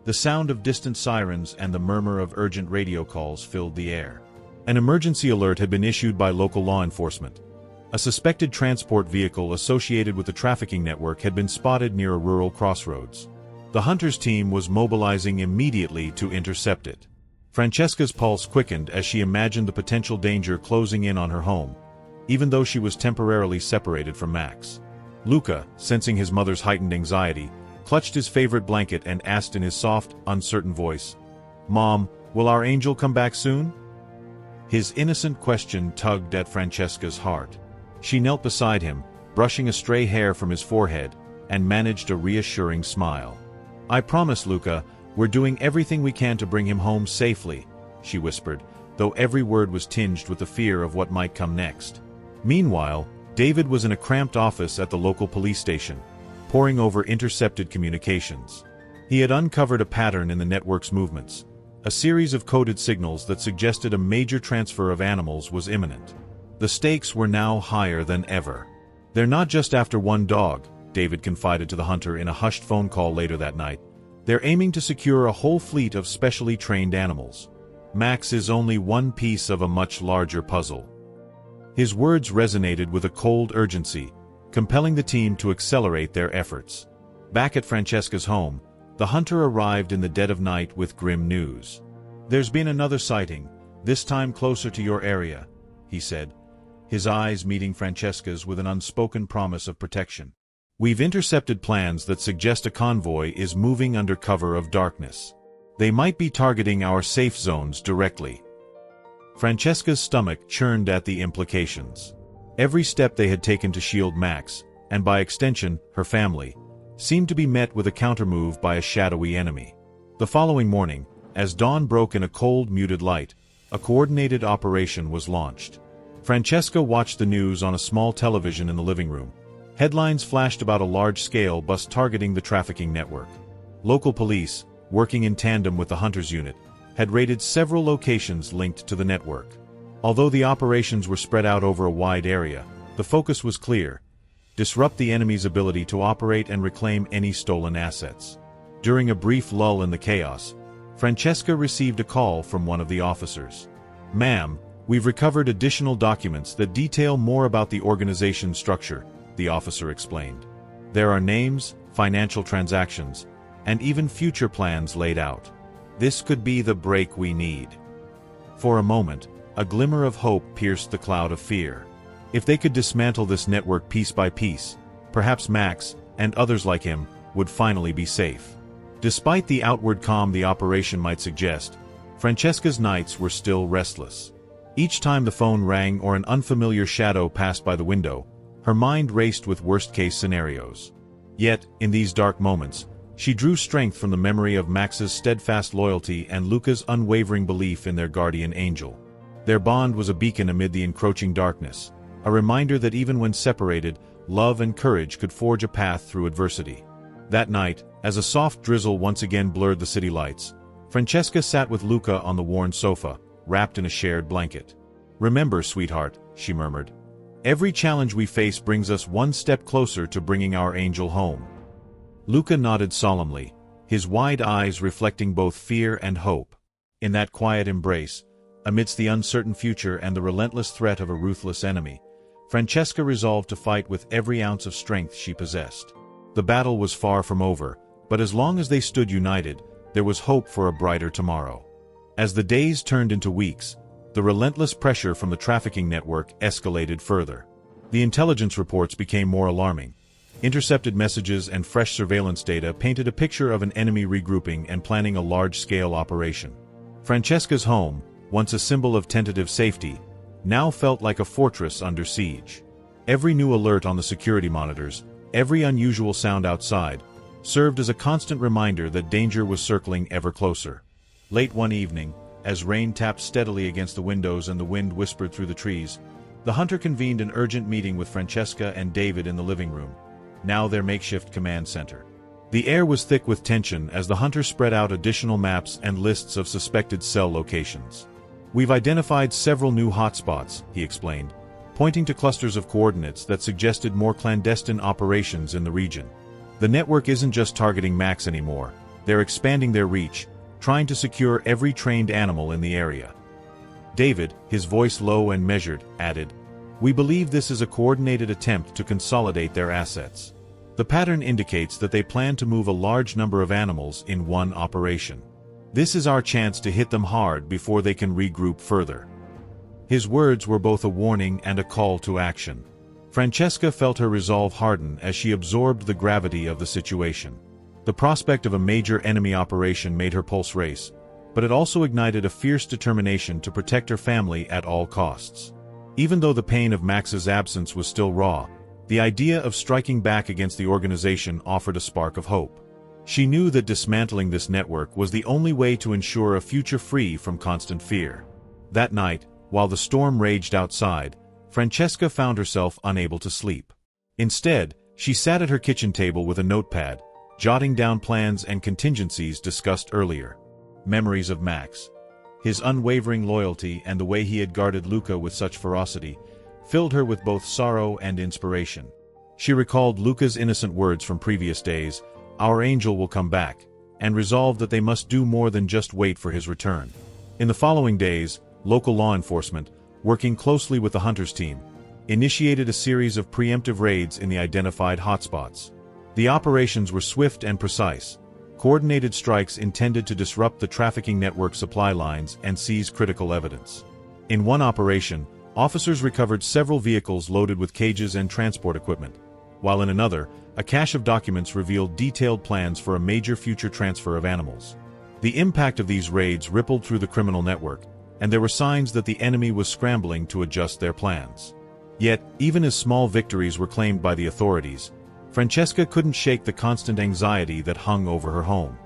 the sound of distant sirens and the murmur of urgent radio calls filled the air. An emergency alert had been issued by local law enforcement. A suspected transport vehicle associated with the trafficking network had been spotted near a rural crossroads. The hunters team was mobilizing immediately to intercept it. Francesca's pulse quickened as she imagined the potential danger closing in on her home, even though she was temporarily separated from Max. Luca, sensing his mother's heightened anxiety, clutched his favorite blanket and asked in his soft, uncertain voice, "Mom, will our angel come back soon?" His innocent question tugged at Francesca's heart. She knelt beside him, brushing a stray hair from his forehead, and managed a reassuring smile. "I promise, Luca, we're doing everything we can to bring him home safely," she whispered, though every word was tinged with the fear of what might come next. Meanwhile, David was in a cramped office at the local police station, poring over intercepted communications. He had uncovered a pattern in the network's movements, a series of coded signals that suggested a major transfer of animals was imminent. The stakes were now higher than ever. "They're not just after one dog," David confided to the hunter in a hushed phone call later that night. "They're aiming to secure a whole fleet of specially trained animals. Max is only one piece of a much larger puzzle." His words resonated with a cold urgency, compelling the team to accelerate their efforts. Back at Francesca's home, the hunter arrived in the dead of night with grim news. "There's been another sighting, this time closer to your area," he said, his eyes meeting Francesca's with an unspoken promise of protection. "We've intercepted plans that suggest a convoy is moving under cover of darkness. They might be targeting our safe zones directly." Francesca's stomach churned at the implications. Every step they had taken to shield Max, and by extension, her family, seemed to be met with a countermove by a shadowy enemy. The following morning, as dawn broke in a cold, muted light, a coordinated operation was launched. Francesca watched the news on a small television in the living room. Headlines flashed about a large-scale bust targeting the trafficking network. Local police, working in tandem with the hunters unit, had raided several locations linked to the network. Although the operations were spread out over a wide area, the focus was clear: disrupt the enemy's ability to operate and reclaim any stolen assets. During a brief lull in the chaos, Francesca received a call from one of the officers. "Ma'am, we've recovered additional documents that detail more about the organization's structure," the officer explained. "There are names, financial transactions, and even future plans laid out. This could be the break we need." For a moment, a glimmer of hope pierced the cloud of fear. If they could dismantle this network piece by piece, perhaps Max, and others like him, would finally be safe. Despite the outward calm the operation might suggest, Francesca's nights were still restless. Each time the phone rang or an unfamiliar shadow passed by the window, her mind raced with worst-case scenarios. Yet, in these dark moments, she drew strength from the memory of Max's steadfast loyalty and Luca's unwavering belief in their guardian angel. Their bond was a beacon amid the encroaching darkness, a reminder that even when separated, love and courage could forge a path through adversity. That night, as a soft drizzle once again blurred the city lights, Francesca sat with Luca on the worn sofa, wrapped in a shared blanket. "Remember, sweetheart," she murmured, "every challenge we face brings us one step closer to bringing our angel home." Luca nodded solemnly, his wide eyes reflecting both fear and hope. In that quiet embrace, amidst the uncertain future and the relentless threat of a ruthless enemy, Francesca resolved to fight with every ounce of strength she possessed. The battle was far from over, but as long as they stood united, there was hope for a brighter tomorrow. As the days turned into weeks, the relentless pressure from the trafficking network escalated further. The intelligence reports became more alarming. Intercepted messages and fresh surveillance data painted a picture of an enemy regrouping and planning a large-scale operation. Francesca's home, once a symbol of tentative safety, now felt like a fortress under siege. Every new alert on the security monitors, every unusual sound outside, served as a constant reminder that danger was circling ever closer. Late one evening, as rain tapped steadily against the windows and the wind whispered through the trees, the hunter convened an urgent meeting with Francesca and David in the living room, now their makeshift command center. The air was thick with tension as the hunter spread out additional maps and lists of suspected cell locations. "We've identified several new hotspots," he explained, pointing to clusters of coordinates that suggested more clandestine operations in the region. "The network isn't just targeting Max anymore, they're expanding their reach, trying to secure every trained animal in the area." David, his voice low and measured, added, "We believe this is a coordinated attempt to consolidate their assets. The pattern indicates that they plan to move a large number of animals in one operation. This is our chance to hit them hard before they can regroup further." His words were both a warning and a call to action. Francesca felt her resolve harden as she absorbed the gravity of the situation. The prospect of a major enemy operation made her pulse race, but it also ignited a fierce determination to protect her family at all costs. Even though the pain of Max's absence was still raw, the idea of striking back against the organization offered a spark of hope. She knew that dismantling this network was the only way to ensure a future free from constant fear. That night, while the storm raged outside, Francesca found herself unable to sleep. Instead, she sat at her kitchen table with a notepad, jotting down plans and contingencies discussed earlier. Memories of Max, his unwavering loyalty and the way he had guarded Luca with such ferocity, filled her with both sorrow and inspiration. She recalled Luca's innocent words from previous days, "Our angel will come back," and resolved that they must do more than just wait for his return. In the following days, local law enforcement, working closely with the hunters team, initiated a series of preemptive raids in the identified hotspots. The operations were swift and precise, coordinated strikes intended to disrupt the trafficking network supply lines and seize critical evidence. In one operation, officers recovered several vehicles loaded with cages and transport equipment, while in another, a cache of documents revealed detailed plans for a major future transfer of animals. The impact of these raids rippled through the criminal network, and there were signs that the enemy was scrambling to adjust their plans. Yet, even as small victories were claimed by the authorities, Francesca couldn't shake the constant anxiety that hung over her home.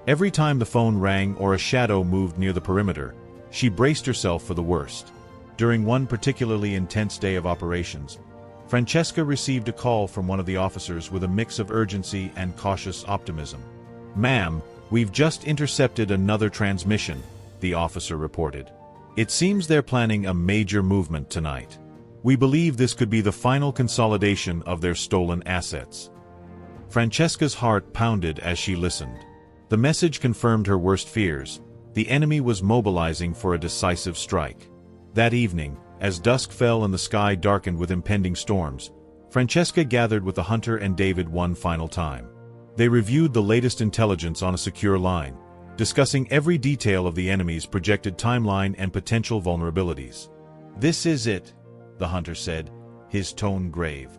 Every time the phone rang or a shadow moved near the perimeter, she braced herself for the worst. During one particularly intense day of operations, Francesca received a call from one of the officers with a mix of urgency and cautious optimism. "Ma'am, we've just intercepted another transmission," the officer reported. "It seems they're planning a major movement tonight." We believe this could be the final consolidation of their stolen assets. Francesca's heart pounded as she listened. The message confirmed her worst fears. The enemy was mobilizing for a decisive strike. That evening, as dusk fell and the sky darkened with impending storms, Francesca gathered with the hunter and David one final time. They reviewed the latest intelligence on a secure line, discussing every detail of the enemy's projected timeline and potential vulnerabilities. "This is it," the hunter said, his tone grave.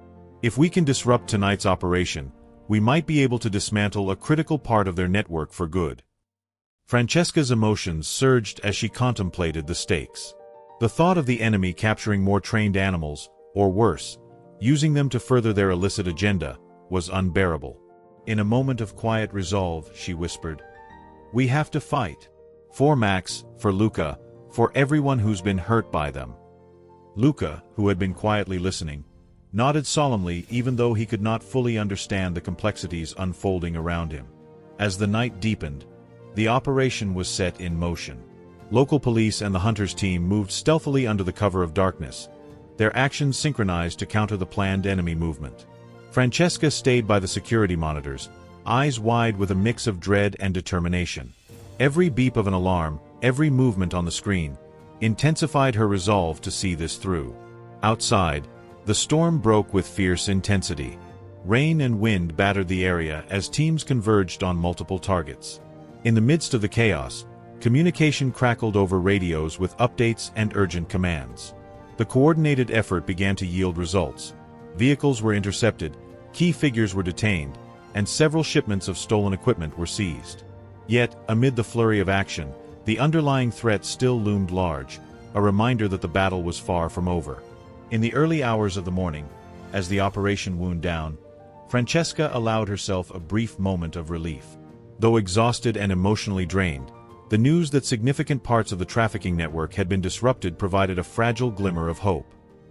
"If we can disrupt tonight's operation, we might be able to dismantle a critical part of their network for good." Francesca's emotions surged as she contemplated the stakes. The thought of the enemy capturing more trained animals, or worse, using them to further their illicit agenda, was unbearable. In a moment of quiet resolve, she whispered, "We have to fight. For Max, for Luca, for everyone who's been hurt by them." Luca, who had been quietly listening, nodded solemnly even though he could not fully understand the complexities unfolding around him. As the night deepened, the operation was set in motion. Local police and the hunters' team moved stealthily under the cover of darkness, their actions synchronized to counter the planned enemy movement. Francesca stayed by the security monitors, eyes wide with a mix of dread and determination. Every beep of an alarm, every movement on the screen, intensified her resolve to see this through. Outside, the storm broke with fierce intensity. Rain and wind battered the area as teams converged on multiple targets. In the midst of the chaos, communication crackled over radios with updates and urgent commands. The coordinated effort began to yield results. Vehicles were intercepted, key figures were detained, and several shipments of stolen equipment were seized. Yet, amid the flurry of action, the underlying threat still loomed large, a reminder that the battle was far from over. In the early hours of the morning, as the operation wound down, Francesca allowed herself a brief moment of relief. Though exhausted and emotionally drained, the news that significant parts of the trafficking network had been disrupted provided a fragile glimmer of hope.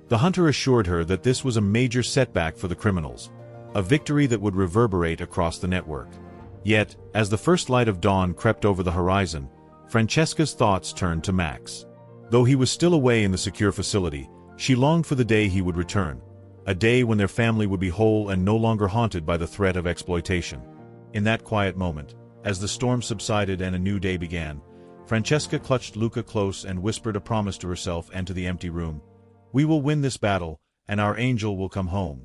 The hunter assured her that this was a major setback for the criminals, a victory that would reverberate across the network. Yet, as the first light of dawn crept over the horizon, Francesca's thoughts turned to Max. Though he was still away in the secure facility, she longed for the day he would return, a day when their family would be whole and no longer haunted by the threat of exploitation. In that quiet moment, as the storm subsided and a new day began, Francesca clutched Luca close and whispered a promise to herself and to the empty room. "We will win this battle, and our angel will come home."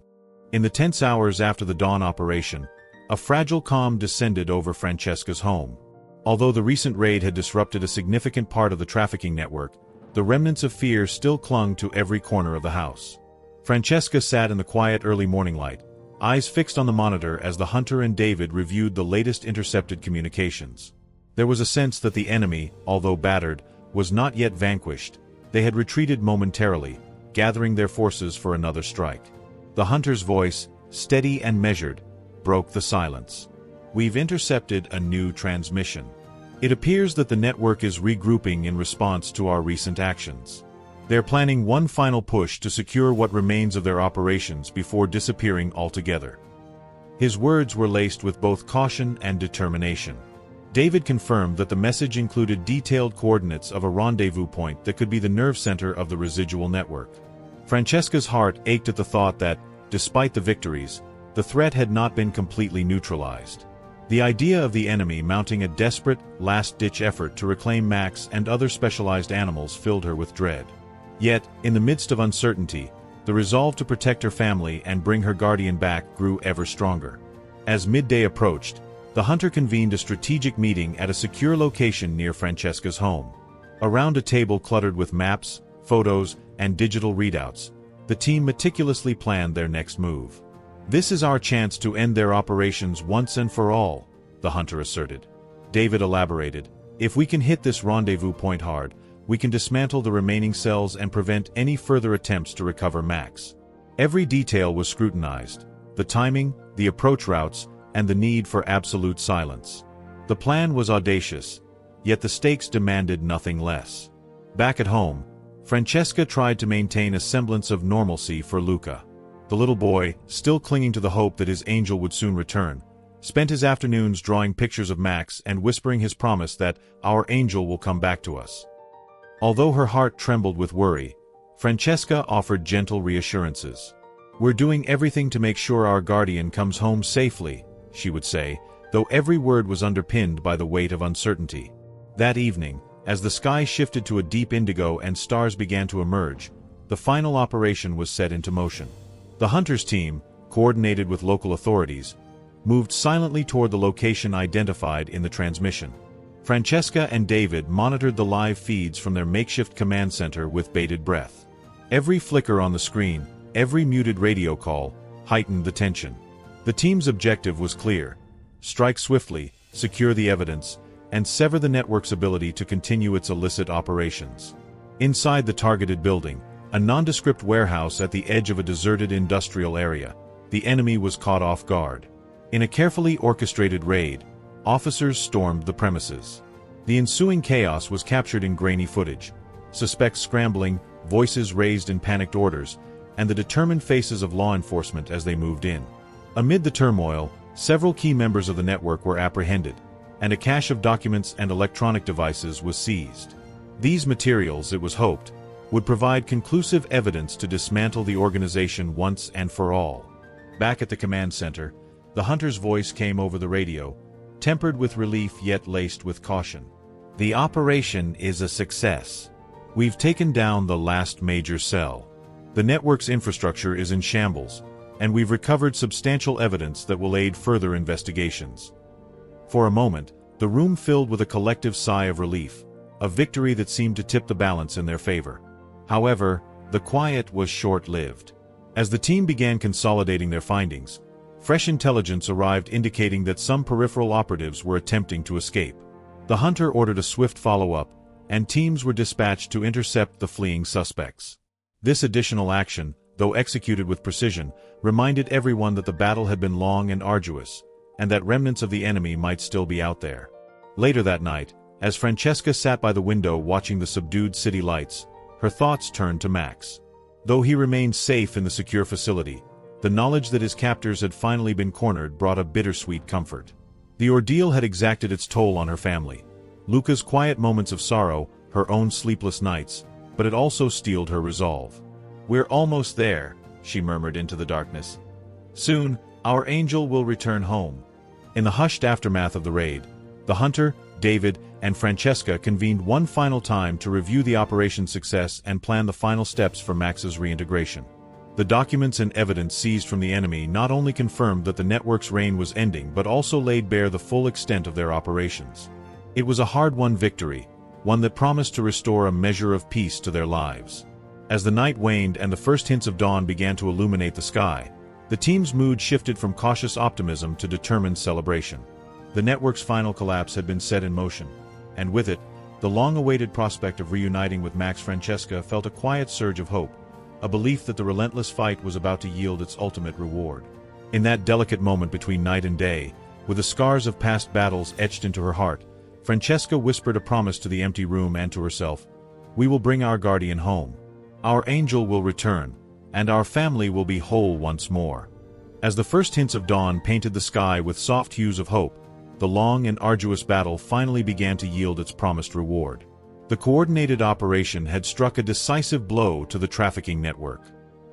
In the tense hours after the dawn operation, a fragile calm descended over Francesca's home. Although the recent raid had disrupted a significant part of the trafficking network, the remnants of fear still clung to every corner of the house. Francesca sat in the quiet early morning light, eyes fixed on the monitor as the hunter and David reviewed the latest intercepted communications. There was a sense that the enemy, although battered, was not yet vanquished. They had retreated momentarily, gathering their forces for another strike. The hunter's voice, steady and measured, broke the silence. "We've intercepted a new transmission. It appears that the network is regrouping in response to our recent actions. They're planning one final push to secure what remains of their operations before disappearing altogether." His words were laced with both caution and determination. David confirmed that the message included detailed coordinates of a rendezvous point that could be the nerve center of the residual network. Francesca's heart ached at the thought that, despite the victories, the threat had not been completely neutralized. The idea of the enemy mounting a desperate, last-ditch effort to reclaim Max and other specialized animals filled her with dread. Yet, in the midst of uncertainty, the resolve to protect her family and bring her guardian back grew ever stronger. As midday approached, the hunter convened a strategic meeting at a secure location near Francesca's home. Around a table cluttered with maps, photos, and digital readouts, the team meticulously planned their next move. "This is our chance to end their operations once and for all," the hunter asserted. David elaborated, "If we can hit this rendezvous point hard, we can dismantle the remaining cells and prevent any further attempts to recover Max." Every detail was scrutinized: the timing, the approach routes, and the need for absolute silence. The plan was audacious, yet the stakes demanded nothing less. Back at home, Francesca tried to maintain a semblance of normalcy for Luca. The little boy, still clinging to the hope that his angel would soon return, spent his afternoons drawing pictures of Max and whispering his promise that our angel will come back to us. Although her heart trembled with worry, Francesca offered gentle reassurances. "We're doing everything to make sure our guardian comes home safely," she would say, though every word was underpinned by the weight of uncertainty. That evening, as the sky shifted to a deep indigo and stars began to emerge, the final operation was set into motion. The hunters' team, coordinated with local authorities, moved silently toward the location identified in the transmission. Francesca and David monitored the live feeds from their makeshift command center with bated breath. Every flicker on the screen, every muted radio call, heightened the tension. The team's objective was clear: strike swiftly, secure the evidence, and sever the network's ability to continue its illicit operations. Inside the targeted building, a nondescript warehouse at the edge of a deserted industrial area, the enemy was caught off guard. In a carefully orchestrated raid, officers stormed the premises. The ensuing chaos was captured in grainy footage: suspects scrambling, voices raised in panicked orders, and the determined faces of law enforcement as they moved in. Amid the turmoil, several key members of the network were apprehended, and a cache of documents and electronic devices was seized. These materials, it was hoped, would provide conclusive evidence to dismantle the organization once and for all. Back at the command center, the hunter's voice came over the radio, tempered with relief yet laced with caution. "The operation is a success. We've taken down the last major cell. The network's infrastructure is in shambles, and we've recovered substantial evidence that will aid further investigations." For a moment, the room filled with a collective sigh of relief, a victory that seemed to tip the balance in their favor. However, the quiet was short-lived. As the team began consolidating their findings, fresh intelligence arrived indicating that some peripheral operatives were attempting to escape. The hunter ordered a swift follow-up, and teams were dispatched to intercept the fleeing suspects. This additional action, though executed with precision, reminded everyone that the battle had been long and arduous, and that remnants of the enemy might still be out there. Later that night, as Francesca sat by the window watching the subdued city lights, her thoughts turned to Max. Though he remained safe in the secure facility, the knowledge that his captors had finally been cornered brought a bittersweet comfort. The ordeal had exacted its toll on her family. Luca's quiet moments of sorrow, her own sleepless nights, but it also steeled her resolve. "We're almost there," she murmured into the darkness. "Soon, our angel will return home." In the hushed aftermath of the raid, the hunter, David, and Francesca convened one final time to review the operation's success and plan the final steps for Max's reintegration. The documents and evidence seized from the enemy not only confirmed that the network's reign was ending but also laid bare the full extent of their operations. It was a hard-won victory, one that promised to restore a measure of peace to their lives. As the night waned and the first hints of dawn began to illuminate the sky, the team's mood shifted from cautious optimism to determined celebration. The network's final collapse had been set in motion, and with it, the long-awaited prospect of reuniting with Max. Francesca felt a quiet surge of hope, a belief that the relentless fight was about to yield its ultimate reward. In that delicate moment between night and day, with the scars of past battles etched into her heart, Francesca whispered a promise to the empty room and to herself: "We will bring our guardian home. Our angel will return, and our family will be whole once more." As the first hints of dawn painted the sky with soft hues of hope, the long and arduous battle finally began to yield its promised reward. The coordinated operation had struck a decisive blow to the trafficking network.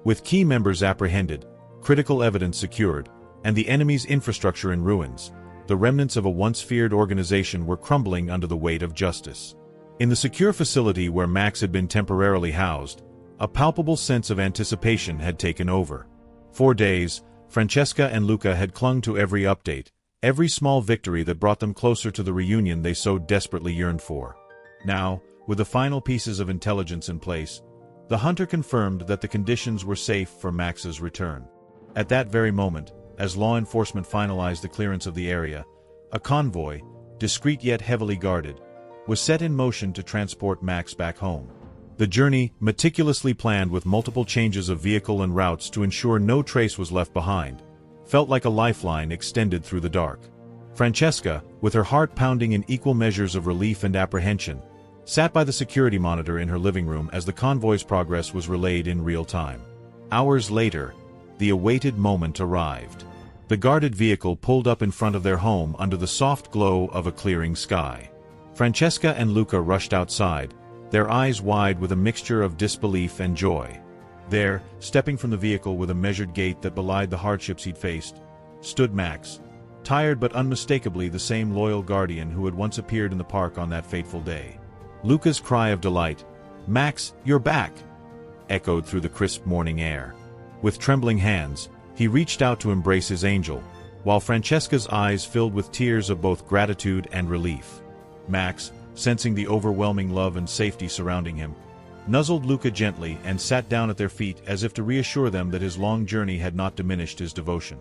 With key members apprehended, critical evidence secured, and the enemy's infrastructure in ruins, the remnants of a once feared organization were crumbling under the weight of justice. In the secure facility where Max had been temporarily housed, a palpable sense of anticipation had taken over. For days, Francesca and Luca had clung to every update, every small victory that brought them closer to the reunion they so desperately yearned for. Now, with the final pieces of intelligence in place, the hunter confirmed that the conditions were safe for Max's return. At that very moment, as law enforcement finalized the clearance of the area, a convoy, discreet yet heavily guarded, was set in motion to transport Max back home. The journey, meticulously planned with multiple changes of vehicle and routes to ensure no trace was left behind, felt like a lifeline extended through the dark. Francesca, with her heart pounding in equal measures of relief and apprehension, sat by the security monitor in her living room as the convoy's progress was relayed in real time. Hours later, the awaited moment arrived. The guarded vehicle pulled up in front of their home under the soft glow of a clearing sky. Francesca and Luca rushed outside, their eyes wide with a mixture of disbelief and joy. There, stepping from the vehicle with a measured gait that belied the hardships he'd faced, stood Max, tired but unmistakably the same loyal guardian who had once appeared in the park on that fateful day. Luca's cry of delight, "Max, you're back!" echoed through the crisp morning air. With trembling hands, he reached out to embrace his angel, while Francesca's eyes filled with tears of both gratitude and relief. Max, sensing the overwhelming love and safety surrounding him, nuzzled Luca gently and sat down at their feet as if to reassure them that his long journey had not diminished his devotion.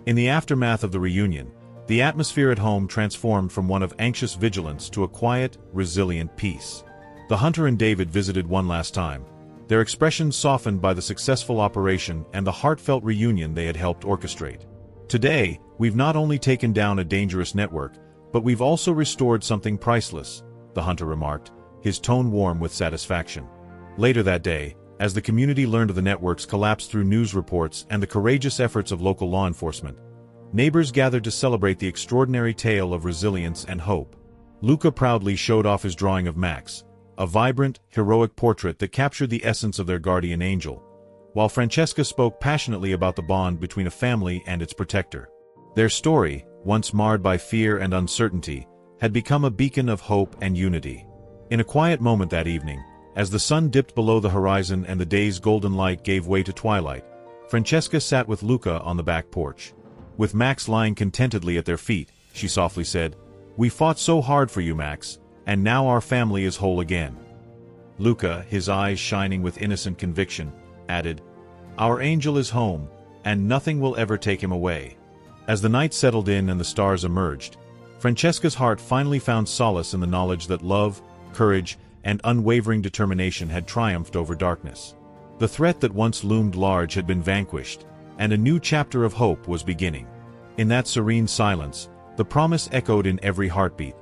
In the aftermath of the reunion, the atmosphere at home transformed from one of anxious vigilance to a quiet, resilient peace. The hunter and David visited one last time, their expressions softened by the successful operation and the heartfelt reunion they had helped orchestrate. "Today, we've not only taken down a dangerous network, but we've also restored something priceless," the hunter remarked, his tone warm with satisfaction. Later that day, as the community learned of the network's collapse through news reports and the courageous efforts of local law enforcement, neighbors gathered to celebrate the extraordinary tale of resilience and hope. Luca proudly showed off his drawing of Max, a vibrant, heroic portrait that captured the essence of their guardian angel, while Francesca spoke passionately about the bond between a family and its protector. Their story, once marred by fear and uncertainty, had become a beacon of hope and unity. In a quiet moment that evening, as the sun dipped below the horizon and the day's golden light gave way to twilight, Francesca sat with Luca on the back porch. With Max lying contentedly at their feet, she softly said, "We fought so hard for you, Max, and now our family is whole again." Luca, his eyes shining with innocent conviction, added, "Our angel is home, and nothing will ever take him away." As the night settled in and the stars emerged, Francesca's heart finally found solace in the knowledge that love, courage, and unwavering determination had triumphed over darkness. The threat that once loomed large had been vanquished, and a new chapter of hope was beginning. In that serene silence, the promise echoed in every heartbeat.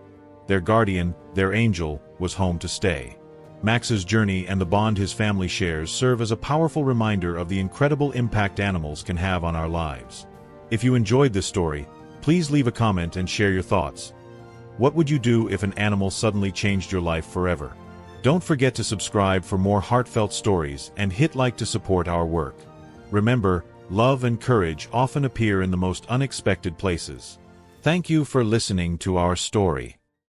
Their guardian, their angel, was home to stay. Max's journey and the bond his family shares serve as a powerful reminder of the incredible impact animals can have on our lives. If you enjoyed this story, please leave a comment and share your thoughts. What would you do if an animal suddenly changed your life forever? Don't forget to subscribe for more heartfelt stories and hit like to support our work. Remember, love and courage often appear in the most unexpected places. Thank you for listening to our story.